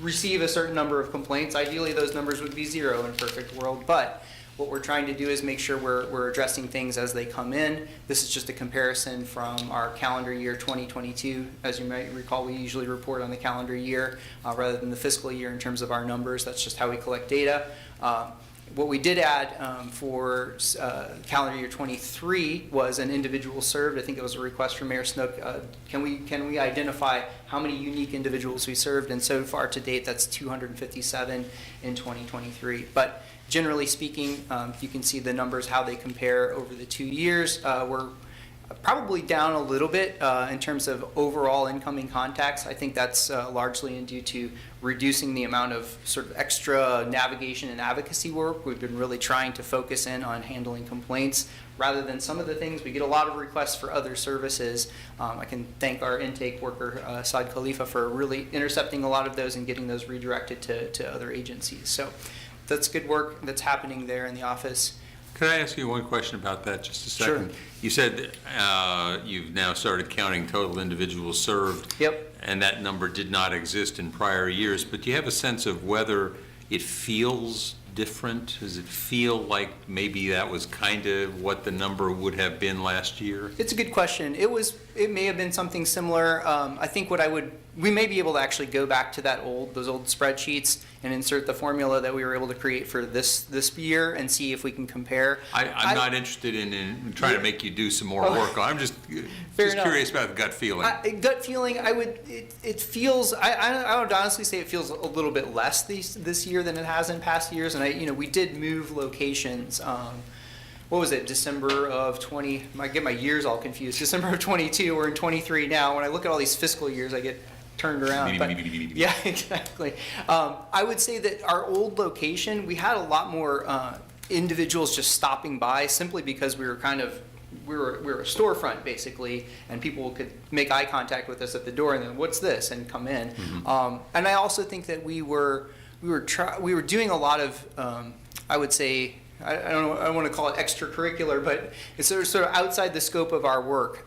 Speaker 9: receive a certain number of complaints. Ideally, those numbers would be 0 in a perfect world, but what we're trying to do is make sure we're addressing things as they come in. This is just a comparison from our calendar year 2022. As you might recall, we usually report on the calendar year rather than the fiscal year in terms of our numbers. That's just how we collect data. What we did add for calendar year 23 was an individual served. I think it was a request from Mayor Snook. Can we identify how many unique individuals we served? And so far to date, that's 257 in 2023. But generally speaking, you can see the numbers, how they compare over the 2 years. We're probably down a little bit in terms of overall incoming contacts. I think that's largely due to reducing the amount of sort of extra navigation and advocacy work. We've been really trying to focus in on handling complaints rather than some of the things. We get a lot of requests for other services. I can thank our intake worker, Saad Khalifa, for really intercepting a lot of those and getting those redirected to other agencies. So that's good work that's happening there in the office.
Speaker 2: Could I ask you one question about that, just a second?
Speaker 9: Sure.
Speaker 2: You said you've now started counting total individuals served.
Speaker 9: Yep.
Speaker 2: And that number did not exist in prior years, but do you have a sense of whether it feels different? Does it feel like maybe that was kind of what the number would have been last year?
Speaker 9: It's a good question. It may have been something similar. I think we may be able to actually go back to those old spreadsheets and insert the formula that we were able to create for this year and see if we can compare.
Speaker 2: I'm not interested in trying to make you do some more work. I'm just
Speaker 9: enough.
Speaker 2: curious about the gut feeling.
Speaker 9: Gut feeling, it feels, I would honestly say it feels a little bit less this year than it has in past years. And we did move locations. What was it, December of 20, I get my years all confused. December of 22, we're in 23 now. When I look at all these fiscal years, I get turned around. Yeah, exactly. I would say that our old location, we had a lot more individuals just stopping by simply because we were we were a storefront basically, and people could make eye contact with us at the door and then, what's this, and come in. Mm-hmm. And I also think that we were doing a lot of, I would say, I don't know, I want to call it extracurricular, but it's sort of outside the scope of our work,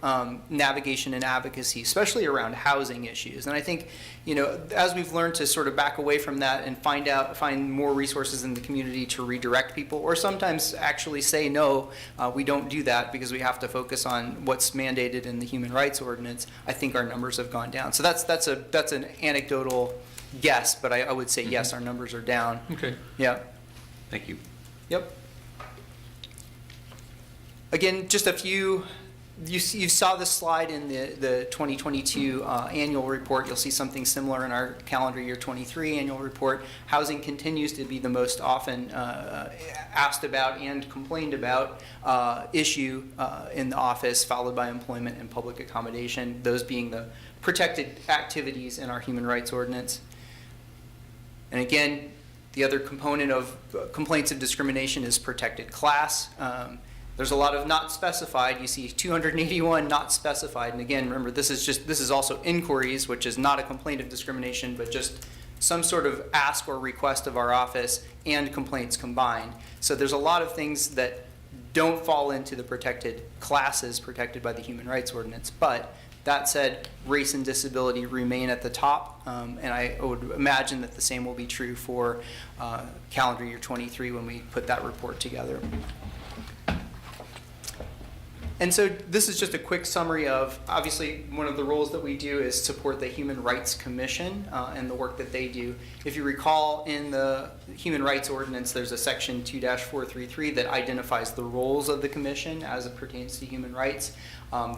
Speaker 9: navigation and advocacy, especially around housing issues. And I think, as we've learned to sort of back away from that and find more resources in the community to redirect people, or sometimes actually say, no, we don't do that because we have to focus on what's mandated in the Human Rights Ordinance, I think our numbers have gone down. So that's an anecdotal guess, but I would say, yes, our numbers are down.
Speaker 2: Okay.
Speaker 9: Yeah.
Speaker 2: Thank you.
Speaker 9: Yep. Again, just a few, you saw this slide in the 2022 annual report. You'll see something similar in our calendar year 23 annual report. Housing continues to be the most often asked about and complained about issue in the office, followed by employment and public accommodation, those being the protected activities in our Human Rights Ordinance. And again, the other component of complaints of discrimination is protected class. There's a lot of not specified. You see 281 not specified. And again, remember, this is also inquiries, which is not a complaint of discrimination, but just some sort of ask or request of our office and complaints combined. So there's a lot of things that don't fall into the protected classes protected by the Human Rights Ordinance. But that said, race and disability remain at the top, and I would imagine that the same will be true for calendar year 23 when we put that report together. And so this is just a quick summary of, obviously, one of the roles that we do is support the Human Rights Commission and the work that they do. If you recall, in the Human Rights Ordinance, there's a section 2-433 that identifies the roles of the commission as it pertains to human rights.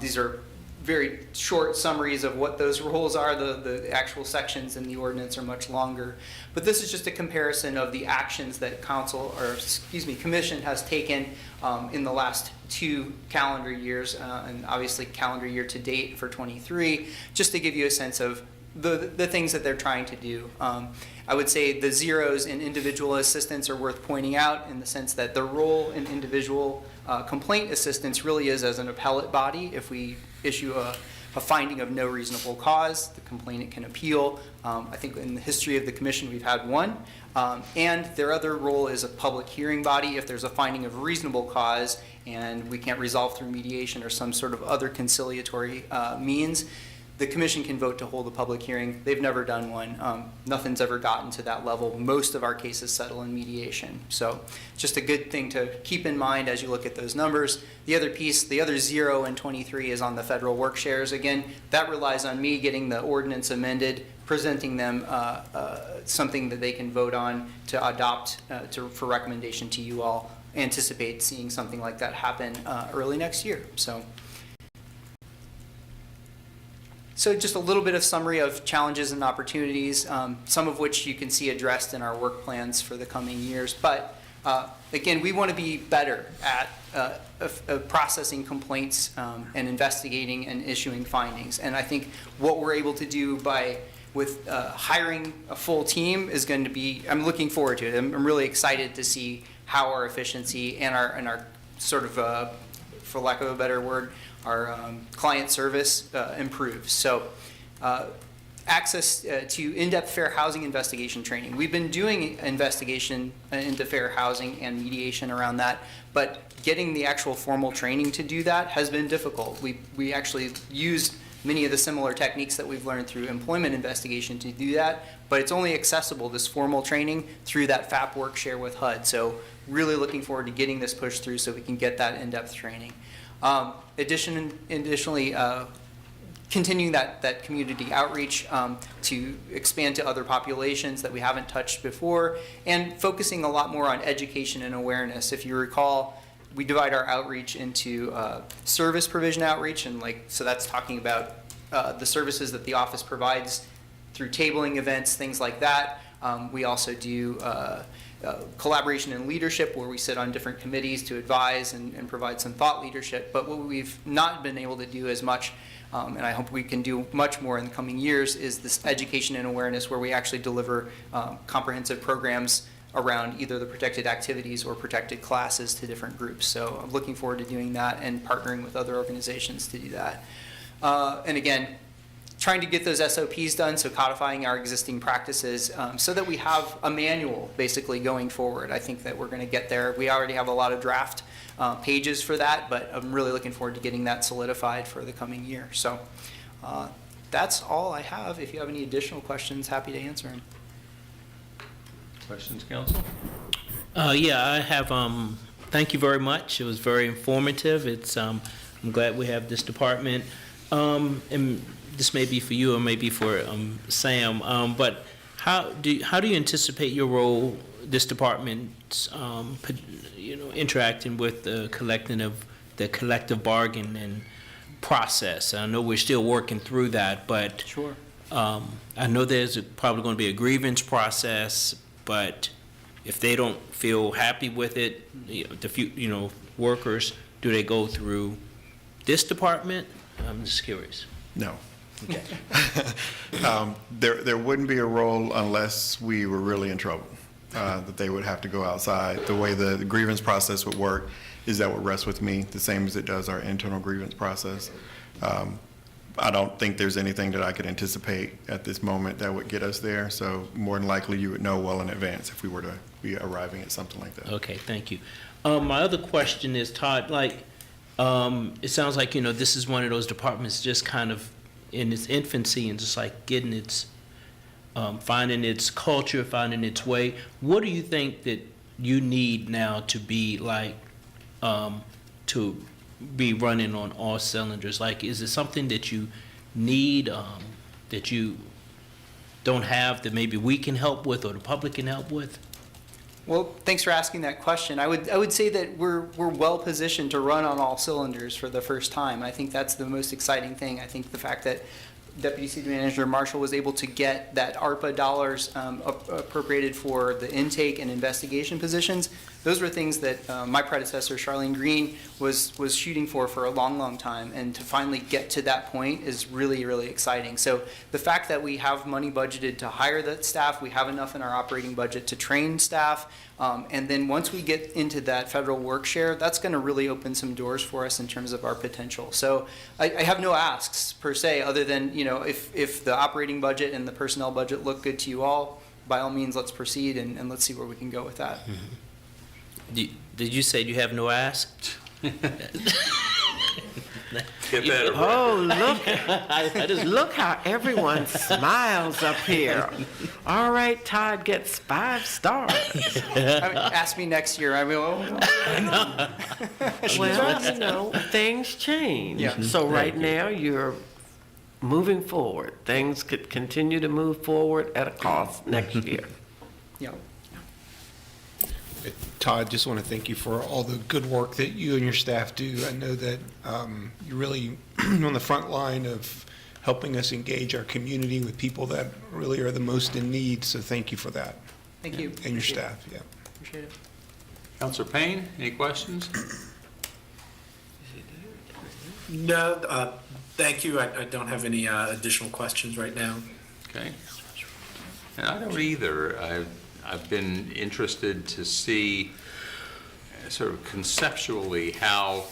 Speaker 9: These are very short summaries of what those roles are. The actual sections in the ordinance are much longer. But this is just a comparison of the actions that commission has taken in the last 2 calendar years, and obviously calendar year to date for 23, just to give you a sense of the things that they're trying to do. I would say the zeros in individual assistance are worth pointing out in the sense that the role in individual complaint assistance really is as an appellate body. If we issue a a finding of no reasonable cause, the complainant can appeal. I think in the history of the commission, we've had one. And their other role is a public hearing body. If there's a finding of reasonable cause and we can't resolve through mediation or some sort of other conciliatory means, the commission can vote to hold a public hearing. They've never done one. Nothing's ever gotten to that level. Most of our cases settle in mediation. So just a good thing to keep in mind as you look at those numbers. The other piece, the other 0 in 23 is on the federal work shares. Again, that relies on me getting the ordinance amended, presenting them something that they can vote on to adopt for recommendation to you all. Anticipate seeing something like that happen early next year. So just a little bit of summary of challenges and opportunities, some of which you can see addressed in our work plans for the coming years. But again, we want to be better at processing complaints and investigating and issuing findings. And I think what we're able to do with hiring a full team is going to be, I'm looking forward to it. I'm really excited to see how our efficiency and our sort of, for lack of a better word, our client service improves. So access to in-depth fair housing investigation training. We've been doing investigation into fair housing and mediation around that, but getting the actual formal training to do that has been difficult. We actually used many of the similar techniques that we've learned through employment investigation to do that, but it's only accessible, this formal training, through that FAP work share with HUD. So really looking forward to getting this pushed through so we can get that in-depth training. Additionally, continuing that community outreach to expand to other populations that we haven't touched before, and focusing a lot more on education and awareness. If you recall, we divide our outreach into service provision outreach, and so that's talking about the services that the office provides through tabling events, things like that. We also do collaboration and leadership, where we sit on different committees to advise and provide some thought leadership. But what we've not been able to do as much, and I hope we can do much more in the coming years, is this education and awareness, where we actually deliver comprehensive programs around either the protected activities or protected classes to different groups. So I'm looking forward to doing that and partnering with other organizations to do that. And again, trying to get those SOPs done, so codifying our existing practices so that we have a manual basically going forward. I think that we're going to get there. We already have a lot of draft pages for that, but I'm really looking forward to getting that solidified for the coming year. So that's all I have. If you have any additional questions, happy to answer them.
Speaker 2: Questions, council?
Speaker 8: Yeah, I have, thank you very much. It was very informative. I'm glad we have this department. And this may be for you or maybe for Sam, but how do you anticipate your role, this department, interacting with the collective bargaining process? I know we're still working through that, but
Speaker 9: Sure.
Speaker 8: I know there's probably going to be a grievance process, but if they don't feel happy with it, workers, do they go through this department? I'm just curious.
Speaker 6: No.
Speaker 8: Okay.
Speaker 6: There wouldn't be a role unless we were really in trouble, that they would have to go outside. The way the grievance process would work is that would rest with me, the same as it does our internal grievance process. I don't think there's anything that I could anticipate at this moment that would get us there. So more than likely, you would know well in advance if we were to be arriving at something like that.
Speaker 8: Okay, thank you. My other question is, Todd, it sounds like, this is one of those departments just kind of in its infancy and just like getting its, finding its culture, finding its way. What do you think that you need now to be to be running on all cylinders? Is it something that you need, that you don't have, that maybe we can help with or the public can help with?
Speaker 9: Well, thanks for asking that question. I would say that we're well positioned to run on all cylinders for the first time. I think that's the most exciting thing. I think the fact that Deputy City Manager Marshall was able to get that ARPA dollars appropriated for the intake and investigation positions those were things that my predecessor, Charlene Green, was shooting for a long, long time. And to finally get to that point is really, really exciting. So the fact that we have money budgeted to hire that staff, we have enough in our operating budget to train staff, and then once we get into that federal work share, that's going to really open some doors for us in terms of our potential. So I have no asks per se, other than, if the operating budget and the personnel budget look good to you all, by all means, let's proceed and let's see where we can go with that.
Speaker 8: Did you say you have no ask?
Speaker 2: Get that around.
Speaker 4: Oh, look,
Speaker 8: I just
Speaker 4: look how everyone smiles up here. All right, Todd gets 5 stars.
Speaker 9: Ask me next year. I will.
Speaker 4: Well, things change.
Speaker 9: Yeah.
Speaker 4: So right now, you're moving forward. Things could continue to move forward at a cost next year.
Speaker 9: Yeah.
Speaker 3: Todd, just want to thank you for all the good work that you and your staff do. I know that you're really on the front line of helping us engage our community with people that really are the most in need, so thank you for that.
Speaker 9: Thank you.
Speaker 3: And your staff, yeah.
Speaker 9: Appreciate it.
Speaker 2: Counselor Payne, any questions?
Speaker 5: No, thank you. I don't have any additional questions right now.
Speaker 2: Okay. And I don't either. I've been interested to see sort of conceptually how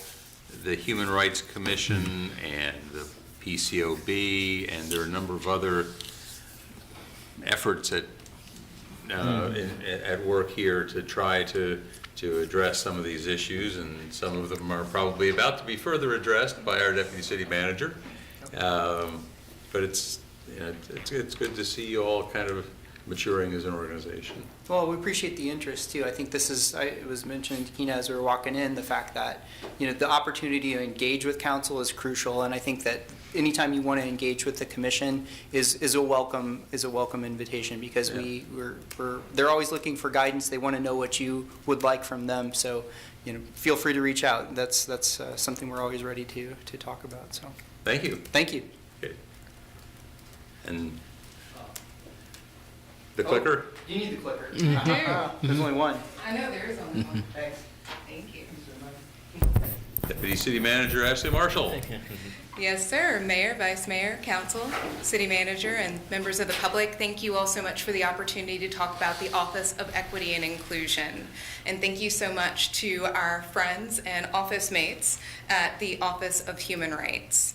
Speaker 2: the Human Rights Commission and the PCOB, and there are a number of other efforts at work here to try to address some of these issues, and some of them are probably about to be further addressed by our Deputy City Manager. But it's good to see you all kind of maturing as an organization.
Speaker 9: Well, we appreciate the interest too. I think this is, it was mentioned, Kina, as we were walking in, the fact that, the opportunity to engage with council is crucial. And I think that anytime you want to engage with the commission is a welcome invitation, because they're always looking for guidance. They want to know what you would like from them. So, feel free to reach out. That's something we're always ready to talk about. So,
Speaker 2: Thank you.
Speaker 9: thank you.
Speaker 2: Okay. And the clicker?
Speaker 9: You need the clicker.
Speaker 10: do.
Speaker 9: There's only one.
Speaker 10: I know there is only one.
Speaker 9: Thanks.
Speaker 10: Thank you.
Speaker 2: Deputy City Manager Ashley Marshall.
Speaker 10: Yes, sir. Mayor, Vice Mayor, Council, City Manager, and members of the public, thank you all so much for the opportunity to talk about the Office of Equity and Inclusion. And thank you so much to our friends and office mates at the Office of Human Rights.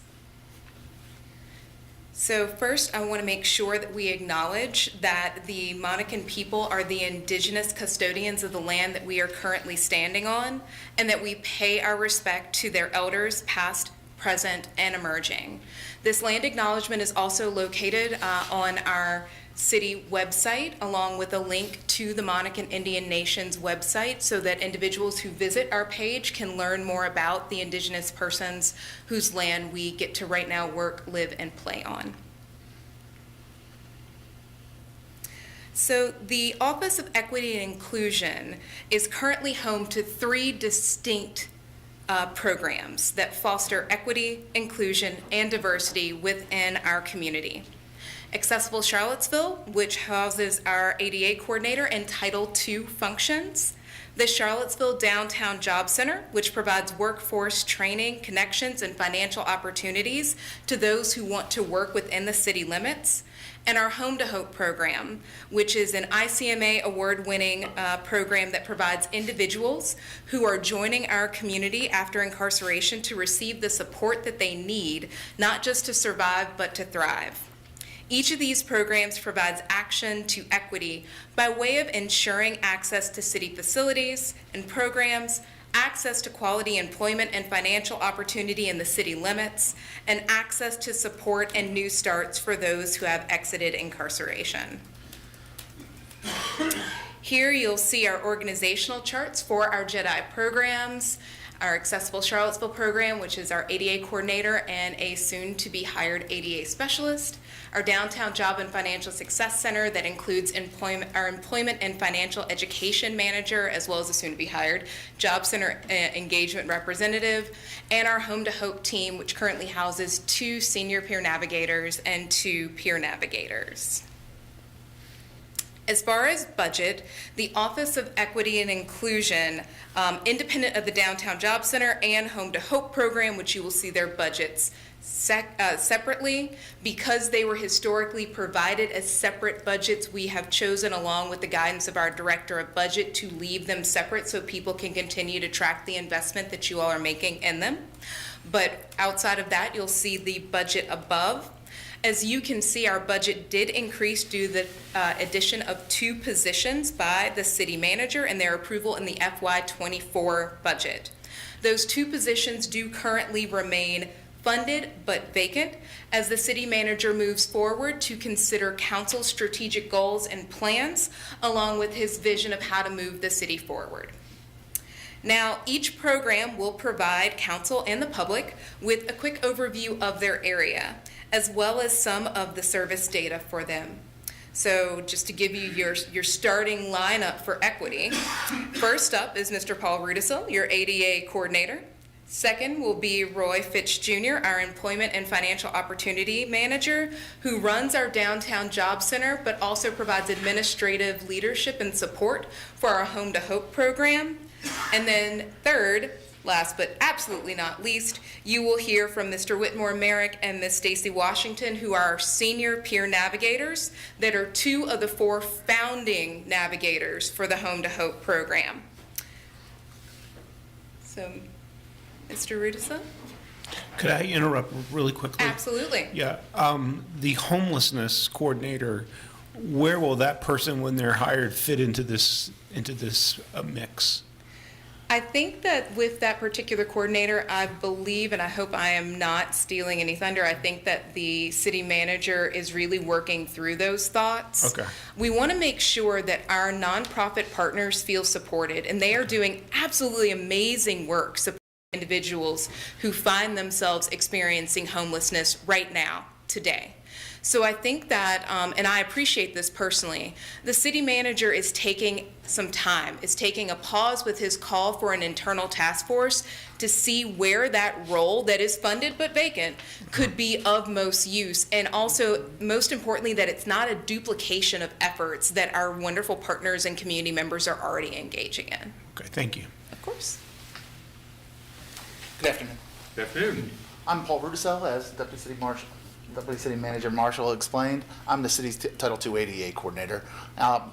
Speaker 10: So first, I want to make sure that we acknowledge that the Monacan people are the indigenous custodians of the land that we are currently standing on, and that we pay our respect to their elders, past, present, and emerging. This land acknowledgement is also located on our city website, along with a link to the Monacan Indian Nation's website, so that individuals who visit our page can learn more about the indigenous persons whose land we get to right now work, live, and play on. So the Office of Equity and Inclusion is currently home to 3 distinct programs that foster equity, inclusion, and diversity within our community. Accessible Charlottesville, which houses our ADA coordinator and Title II functions. The Charlottesville Downtown Job Center, which provides workforce training, connections, and financial opportunities to those who want to work within the city limits. And our Home to Hope program, which is an ICMA award-winning program that provides individuals who are joining our community after incarceration to receive the support that they need, not just to survive, but to thrive. Each of these programs provides action to equity by way of ensuring access to city facilities and programs, access to quality employment and financial opportunity in the city limits, and access to support and new starts for those who have exited incarceration. Here you'll see our organizational charts for our JEDI programs, our Accessible Charlottesville program, which is our ADA coordinator and a soon-to-be hired ADA specialist, our Downtown Job and Financial Success Center that includes our Employment and Financial Education Manager, as well as a soon-to-be hired Job Center Engagement Representative, and our Home to Hope team, which currently houses 2 senior peer navigators and 2 peer navigators. As far as budget, the Office of Equity and Inclusion, independent of the Downtown Job Center and Home to Hope program, which you will see their budgets separately, because they were historically provided as separate budgets, we have chosen, along with the guidance of our Director of Budget, to leave them separate so people can continue to track the investment that you all are making in them. But outside of that, you'll see the budget above. As you can see, our budget did increase due to the addition of 2 positions by the city manager and their approval in the FY24 budget. Those 2 positions do currently remain funded but vacant as the city manager moves forward to consider council's strategic goals and plans, along with his vision of how to move the city forward. Now, each program will provide council and the public with a quick overview of their area, as well as some of the service data for them. So just to give you your starting lineup for equity, first up is Mr. Paul Rudisill, your ADA coordinator. Second will be Roy Fitch Jr., our Employment and Financial Opportunity Manager, who runs our Downtown Job Center, but also provides administrative leadership and support for our Home to Hope program. And then third, last but absolutely not least, you will hear from Mr. Whitmore Merrick and Ms. Stacy Washington, who are our senior peer navigators that are 2 of the 4 founding navigators for the Home to Hope program. So, Mr. Rudisill?
Speaker 3: Could I interrupt really quickly?
Speaker 10: Absolutely.
Speaker 3: Yeah, the homelessness coordinator, where will that person, when they're hired, fit into this mix?
Speaker 10: I think that with that particular coordinator, I believe, and I hope I am not stealing any thunder, I think that the city manager is really working through those thoughts.
Speaker 3: Okay.
Speaker 10: We want to make sure that our nonprofit partners feel supported, and they are doing absolutely amazing work supporting individuals who find themselves experiencing homelessness right now, today. So I think that, and I appreciate this personally, the city manager is taking some time, is taking a pause with his call for an internal task force to see where that role that is funded but vacant could be of most use. And also, most importantly, that it's not a duplication of efforts that our wonderful partners and community members are already engaging in.
Speaker 3: Okay, thank you.
Speaker 10: Of course.
Speaker 11: Good afternoon.
Speaker 2: Good afternoon.
Speaker 11: I'm Paul Rudisill, as Deputy City Manager Marshall explained. I'm the city's Title II ADA coordinator.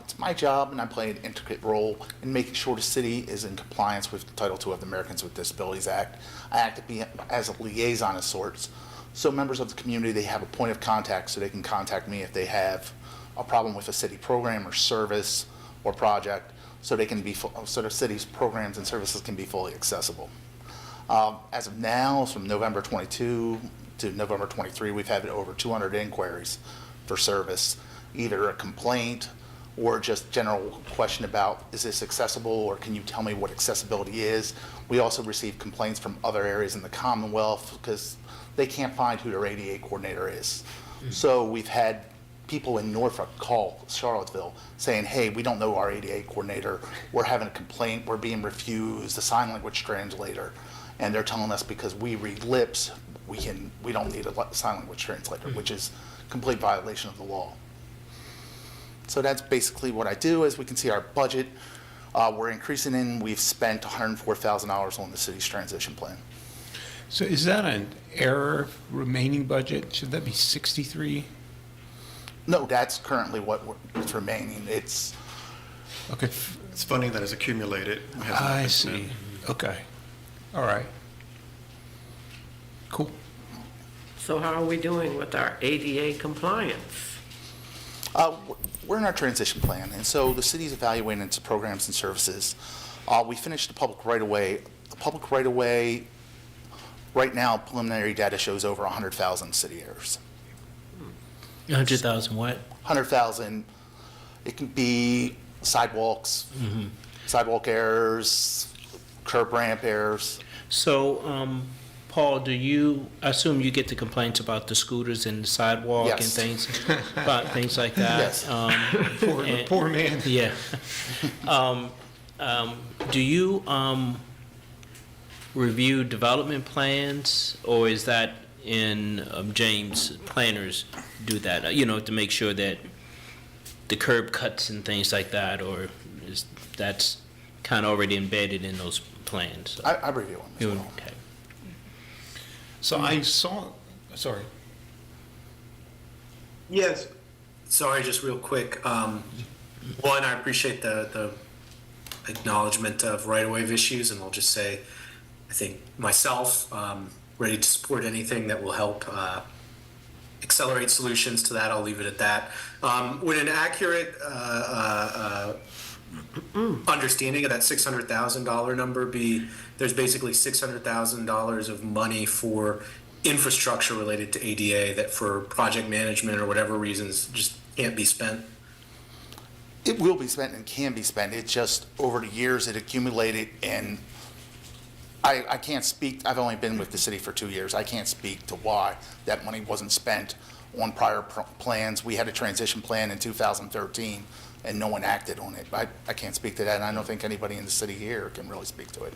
Speaker 11: It's my job, and I play an intricate role in making sure the city is in compliance with Title II of the Americans with Disabilities Act. I act to be as a liaison of sorts, so members of the community, they have a point of contact, so they can contact me if they have a problem with a city program or service or project, so they can be so the city's programs and services can be fully accessible. As of now, from November 22 to November 23, we've had over 200 inquiries for service, either a complaint or just general question about, is this accessible, or can you tell me what accessibility is? We also receive complaints from other areas in the Commonwealth because they can't find who their ADA coordinator is. So we've had people in Norfolk call Charlottesville saying, hey, we don't know our ADA coordinator, we're having a complaint, we're being refused a sign language translator. And they're telling us because we read lips, we don't need a sign language translator, which is complete violation of the law. So that's basically what I do. As we can see, our budget, we're increasing in. We've spent $104,000 on the city's transition plan.
Speaker 3: So is that an error remaining budget? Should that be 63?
Speaker 11: No, that's currently what's remaining. It's
Speaker 3: Okay,
Speaker 6: It's funding that is accumulated. It hasn't
Speaker 3: I
Speaker 6: been
Speaker 3: see.
Speaker 6: spent.
Speaker 3: Okay, all right. Cool.
Speaker 4: So how are we doing with our ADA compliance?
Speaker 11: We're in our transition plan, and so the city's evaluating its programs and services. We finished the public right-of-way. The public right-of-way, right now, preliminary data shows over 100,000 city errors.
Speaker 8: 100,000 what?
Speaker 11: 100,000, it can be sidewalks, sidewalk errors, curb ramp errors.
Speaker 8: So, Paul, I assume you get the complaints about the scooters and the sidewalk and
Speaker 11: Yes.
Speaker 8: things, about things like that?
Speaker 11: Yes.
Speaker 3: Poor man.
Speaker 8: Yeah. Do you review development plans, or is that in James planners do that, to make sure that the curb cuts and things like that, or is that's kind of already embedded in those plans? So-
Speaker 11: I review them as well.
Speaker 8: Okay.
Speaker 3: So I saw, sorry.
Speaker 5: Yes. Sorry, just real quick. One, I appreciate the acknowledgement of right-of-way issues, and I'll just say, I think myself, ready to support anything that will help accelerate solutions to that. I'll leave it at that. Would an accurate understanding of that $600,000 number be, there's basically $600,000 of money for infrastructure related to ADA that for project management or whatever reasons just can't be spent?
Speaker 11: It will be spent and can be spent. It just, over the years, it accumulated, and I can't speak, I've only been with the city for 2 years. I can't speak to why that money wasn't spent on prior plans. We had a transition plan in 2013, and no one acted on it. I can't speak to that, and I don't think anybody in the city here can really speak to it.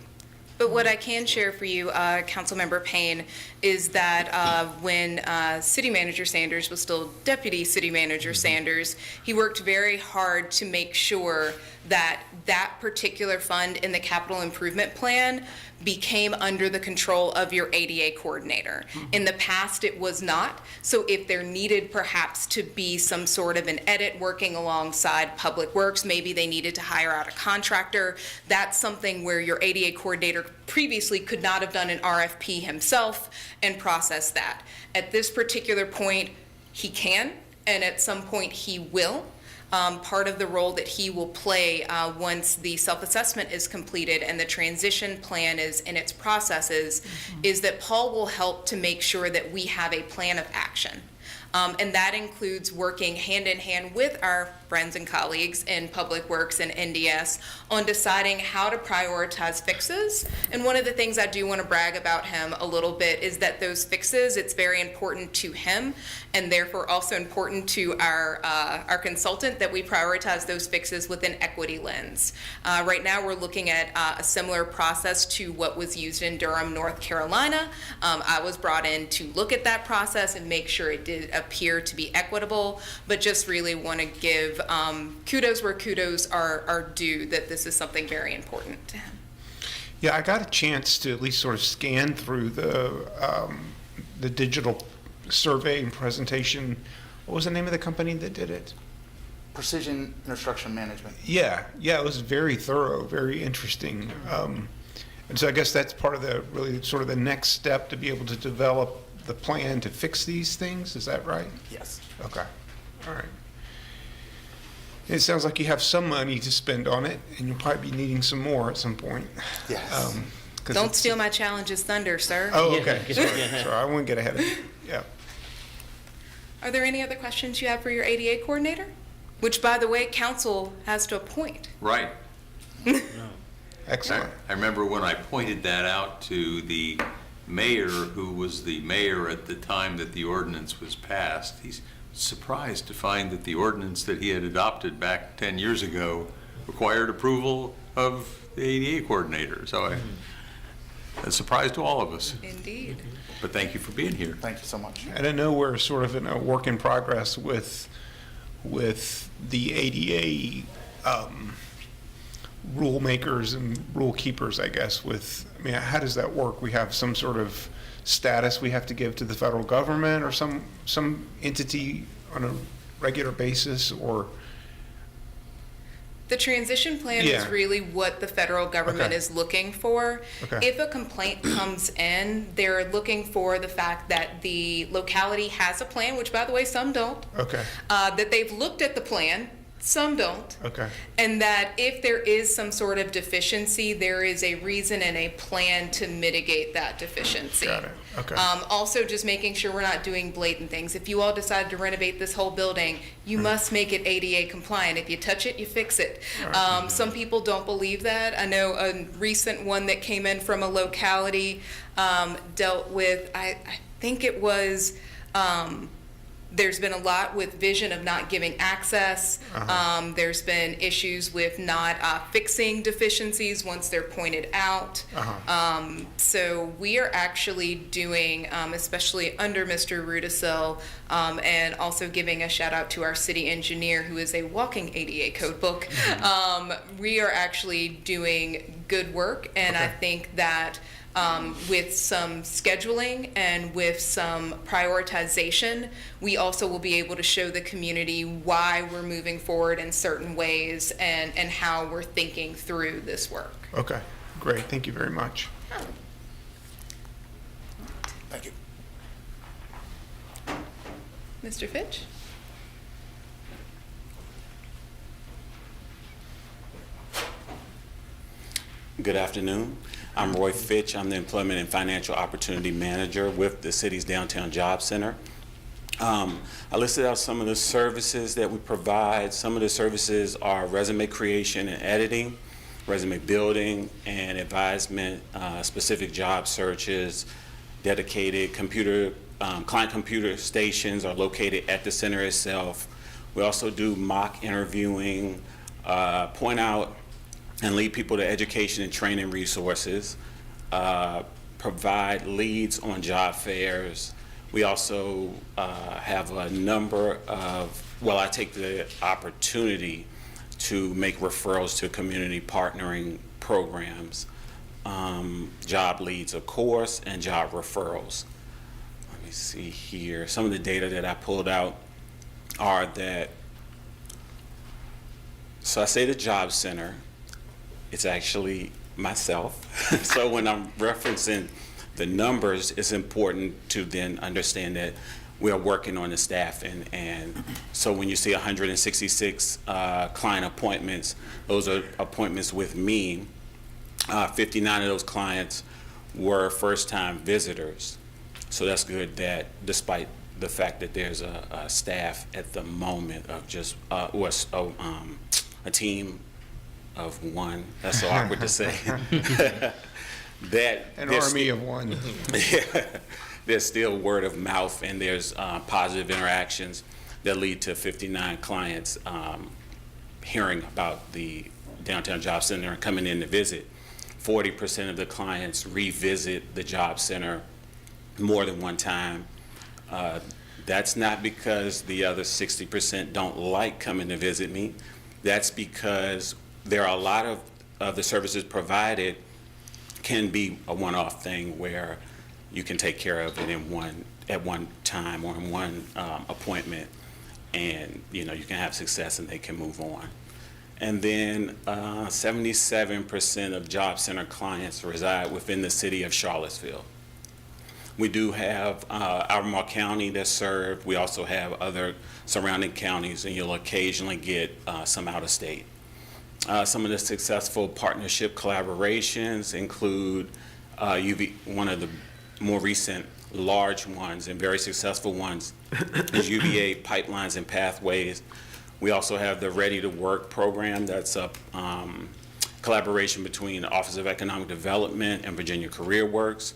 Speaker 10: But what I can share for you, Councilmember Payne, is that when City Manager Sanders was still Deputy City Manager Sanders, he worked very hard to make sure that that particular fund in the capital improvement plan became under the control of your ADA coordinator. In the past, it was not. So if there needed perhaps to be some sort of an edit working alongside Public Works, maybe they needed to hire out a contractor, that's something where your ADA coordinator previously could not have done an RFP himself and process that. At this particular point, he can, and at some point he will. Part of the role that he will play once the self-assessment is completed and the transition plan is in its processes is that Paul will help to make sure that we have a plan of action. And that includes working hand in hand with our friends and colleagues in Public Works and NDS on deciding how to prioritize fixes. And one of the things I do want to brag about him a little bit is that those fixes, it's very important to him and therefore also important to our consultant that we prioritize those fixes with an equity lens. Right now we're looking at a similar process to what was used in Durham, North Carolina. I was brought in to look at that process and make sure it did appear to be equitable, but just really want to give kudos where kudos are due, that this is something very important to him.
Speaker 3: Yeah, I got a chance to at least sort of scan through the digital survey and presentation. What was the name of the company that did it?
Speaker 11: Precision Construction Management.
Speaker 3: Yeah, it was very thorough, very interesting. And so I guess that's part of the really sort of the next step to be able to develop the plan to fix these things. Is that right?
Speaker 11: Yes.
Speaker 3: Okay. All right. It sounds like you have some money to spend on it, and you'll probably be needing some more at some point.
Speaker 11: Yes.
Speaker 10: Don't steal my challenge's thunder, sir.
Speaker 3: Oh, okay. Sorry, I won't get ahead of it. Yeah.
Speaker 10: Are there any other questions you have for your ADA coordinator? Which, by the way, council has to appoint.
Speaker 2: Right.
Speaker 3: Excellent.
Speaker 2: I remember when I pointed that out to the mayor, who was the mayor at the time that the ordinance was passed. He's surprised to find that the ordinance that he had adopted back 10 years ago required approval of the ADA coordinator. So a surprise to all of us.
Speaker 10: Indeed.
Speaker 2: But thank you for being here.
Speaker 11: Thank you so much.
Speaker 3: And I know we're sort of in a work in progress with the ADA rule makers and rule keepers, I guess. I mean, how does that work? We have some sort of status we have to give to the federal government or some entity on a regular basis, or?
Speaker 10: The transition plan is
Speaker 3: Yeah.
Speaker 10: really what the federal government
Speaker 3: Okay.
Speaker 10: is looking for.
Speaker 3: Okay.
Speaker 10: If a complaint comes in, they're looking for the fact that the locality has a plan, which by the way, some don't,
Speaker 3: Okay,
Speaker 10: that they've looked at the plan, some don't,
Speaker 3: okay,
Speaker 10: and that if there is some sort of deficiency, there is a reason and a plan to mitigate that deficiency.
Speaker 3: got it, okay.
Speaker 10: Also, just making sure we're not doing blatant things. If you all decide to renovate this whole building, you must make it ADA compliant. If you touch it, you fix it. Some people don't believe that. I know a recent one that came in from a locality dealt with, I think it was There's been a lot with vision of not giving access. There's been issues with not fixing deficiencies once they're pointed out. So we are actually doing, especially under Mr. Rudisil, and also giving a shout out to our city engineer, who is a walking ADA code book. We are actually doing good work, and I think that with some scheduling and with some prioritization, we also will be able to show the community why we're moving forward in certain ways and how we're thinking through this work.
Speaker 3: Okay, great. Thank you very much.
Speaker 11: Thank you.
Speaker 10: Mr. Fitch?
Speaker 12: Good afternoon. I'm Roy Fitch. I'm the Employment and Financial Opportunity Manager with the city's Downtown Job Center. I listed out some of the services that we provide. Some of the services are resume creation and editing, resume building and advisement, specific job searches, dedicated client computer stations are located at the center itself. We also do mock interviewing, point out and lead people to education and training resources, provide leads on job fairs. We also have a number of, I take the opportunity to make referrals to community partnering programs, job leads, of course, and job referrals. Let me see here. Some of the data that I pulled out are that, so I say the Job Center, it's actually myself. So when I'm referencing the numbers, it's important to then understand that we are working on the staff. And so when you see 166 client appointments, those are appointments with me. 59 of those clients were first-time visitors. So that's good that despite the fact that there's a staff at the moment of just, or a team of one, that's so awkward to say.
Speaker 3: An army of one.
Speaker 12: There's still word of mouth, and there's positive interactions that lead to 59 clients hearing about the Downtown Job Center and coming in to visit. 40% of the clients revisit the Job Center more than one time. That's not because the other 60% don't like coming to visit me. That's because there are a lot of the services provided can be a one-off thing where you can take care of it at one time or in one appointment, and you can have success and they can move on. And then 77% of Job Center clients reside within the city of Charlottesville. We do have Albemarle County that's served. We also have other surrounding counties, and you'll occasionally get some out of state. Some of the successful partnership collaborations include one of the more recent large ones and very successful ones is UVA Pipelines and Pathways. We also have the Ready to Work program. That's a collaboration between the Office of Economic Development and Virginia Career Works.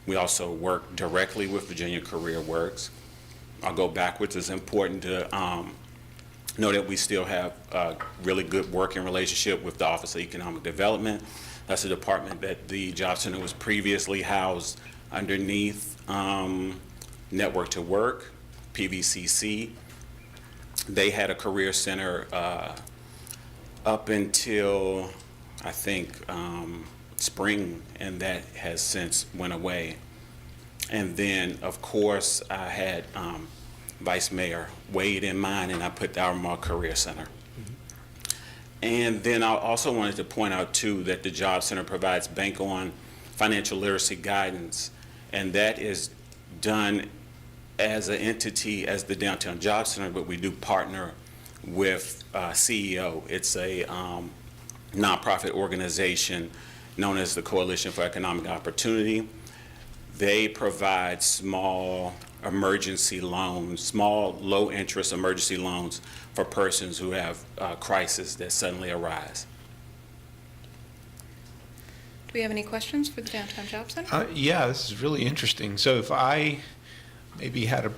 Speaker 12: We also work directly with Virginia Career Works. I'll go backwards. It's important to know that we still have a really good working relationship with the Office of Economic Development. That's a department that the Job Center was previously housed underneath Network to Work, PVCC. They had a career center up until, I think, spring, and that has since went away. And then, of course, I had Vice Mayor Wade in mind, and I put the Albemarle Career Center. And then I also wanted to point out, too, that the Job Center provides bank-on financial literacy guidance, and that is done as an entity as the Downtown Job Center, but we do partner with CEO. It's a nonprofit organization known as the Coalition for Economic Opportunity. They provide small emergency loans, small low-interest emergency loans for persons who have crises that suddenly arise.
Speaker 10: Do we have any questions for the Downtown Job Center?
Speaker 3: Yeah, this is really interesting. So if I maybe had a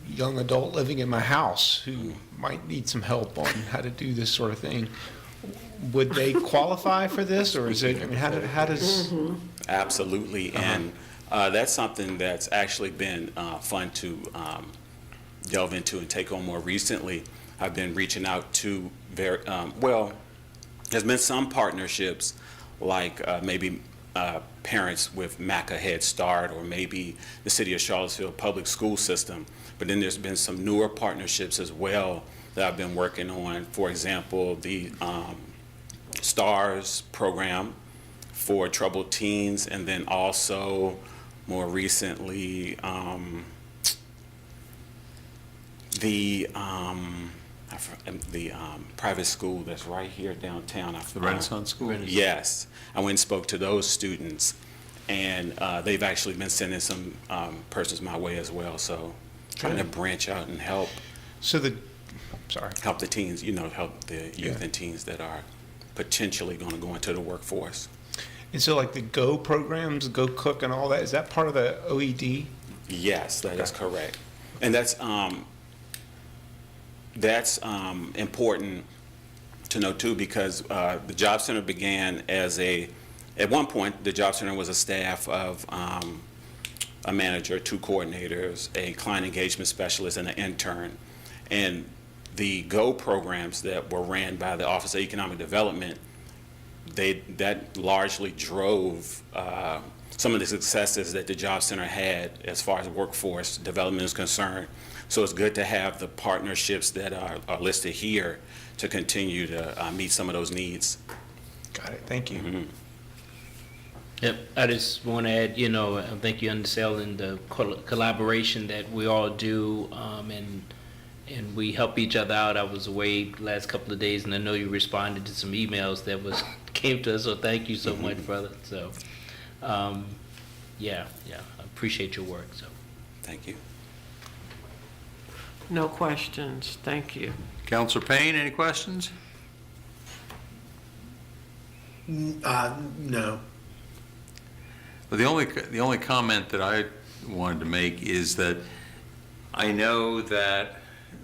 Speaker 3: young adult living in my house who might need some help on how to do this sort of thing. Would they qualify for this, or is it, I mean, how does?
Speaker 12: Absolutely, and that's something that's actually been fun to delve into and take on more recently. I've been reaching out to there's been some partnerships like maybe parents with MACA Head Start or maybe the City of Charlottesville Public School System, but then there's been some newer partnerships as well that I've been working on. For example, the STARS program for troubled teens, and then also more recently the private school that's right here downtown.
Speaker 2: The Renaissance School?
Speaker 12: Yes. I went and spoke to those students, and they've actually been sending some persons my way as well. So trying to branch out and help.
Speaker 3: So
Speaker 12: help the teens, help the youth and teens that are potentially going to go into the workforce.
Speaker 3: And so like the GO programs, Go Cook and all that, is that part of the OED?
Speaker 12: Yes, that is correct. And that's important to know too, because the Job Center began at one point, the Job Center was a staff of a manager, 2 coordinators, a client engagement specialist, and an intern. And the GO programs that were ran by the Office of Economic Development, that largely drove some of the successes that the Job Center had as far as workforce development is concerned. So it's good to have the partnerships that are listed here to continue to meet some of those needs.
Speaker 3: Got it, thank you.
Speaker 12: Mm-hmm.
Speaker 8: Yep, I just want to add, I think you understand the collaboration that we all do, and we help each other out. I was away last couple of days, and I know you responded to some emails that came to us, so thank you so much, brother. So, yeah, I appreciate your work. So,
Speaker 12: thank you.
Speaker 4: No questions, thank you.
Speaker 2: Counselor Payne, any questions?
Speaker 5: No.
Speaker 2: Well, the only comment that I wanted to make is that I know that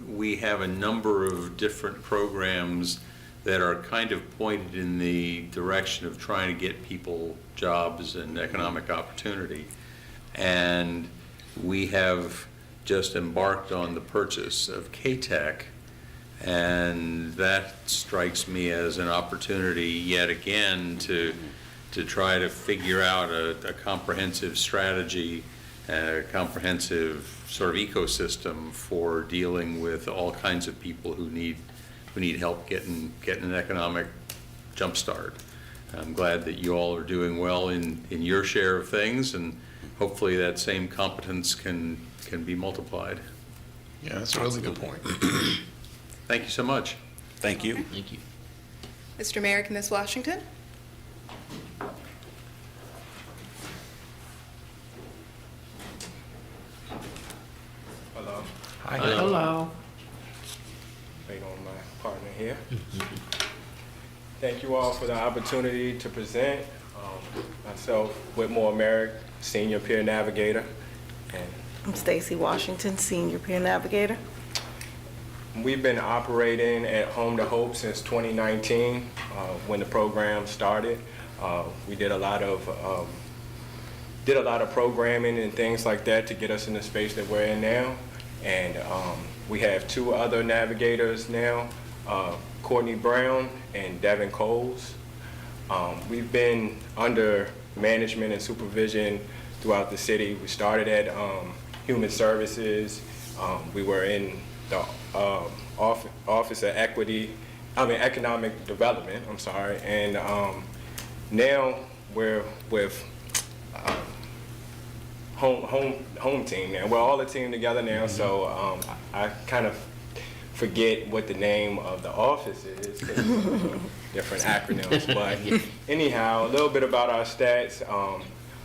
Speaker 2: we have a number of different programs that are kind of pointed in the direction of trying to get people jobs and economic opportunity. And we have just embarked on the purchase of K-Tech, and that strikes me as an opportunity yet again to try to figure out a comprehensive strategy, a comprehensive sort of ecosystem for dealing with all kinds of people who need help getting an economic jump start. I'm glad that you all are doing well in your share of things, and hopefully that same competence can be multiplied.
Speaker 3: Yeah, that's a really good point.
Speaker 2: Thank you so much.
Speaker 12: Thank you.
Speaker 8: thank you.
Speaker 10: Mr. Merrick and Ms. Washington?
Speaker 13: Hello.
Speaker 3: Hi.
Speaker 4: Hello.
Speaker 13: Wait on my partner here. Thank you all for the opportunity to present. Myself, Whitmore Merrick, Senior Peer Navigator. And
Speaker 14: I'm Stacy Washington, Senior Peer Navigator.
Speaker 13: we've been operating at Home to Hope since 2019, when the program started. We did a lot of programming and things like that to get us in the space that we're in now. And we have two other navigators now, Courtney Brown and Devin Coles. We've been under management and supervision throughout the city. We started at Human Services. We were in the Office of Economic Development, and now we're with home team, and we're all a team together now. Mm-hmm. So I kind of forget what the name of the office is, different acronyms. But anyhow, a little bit about our stats.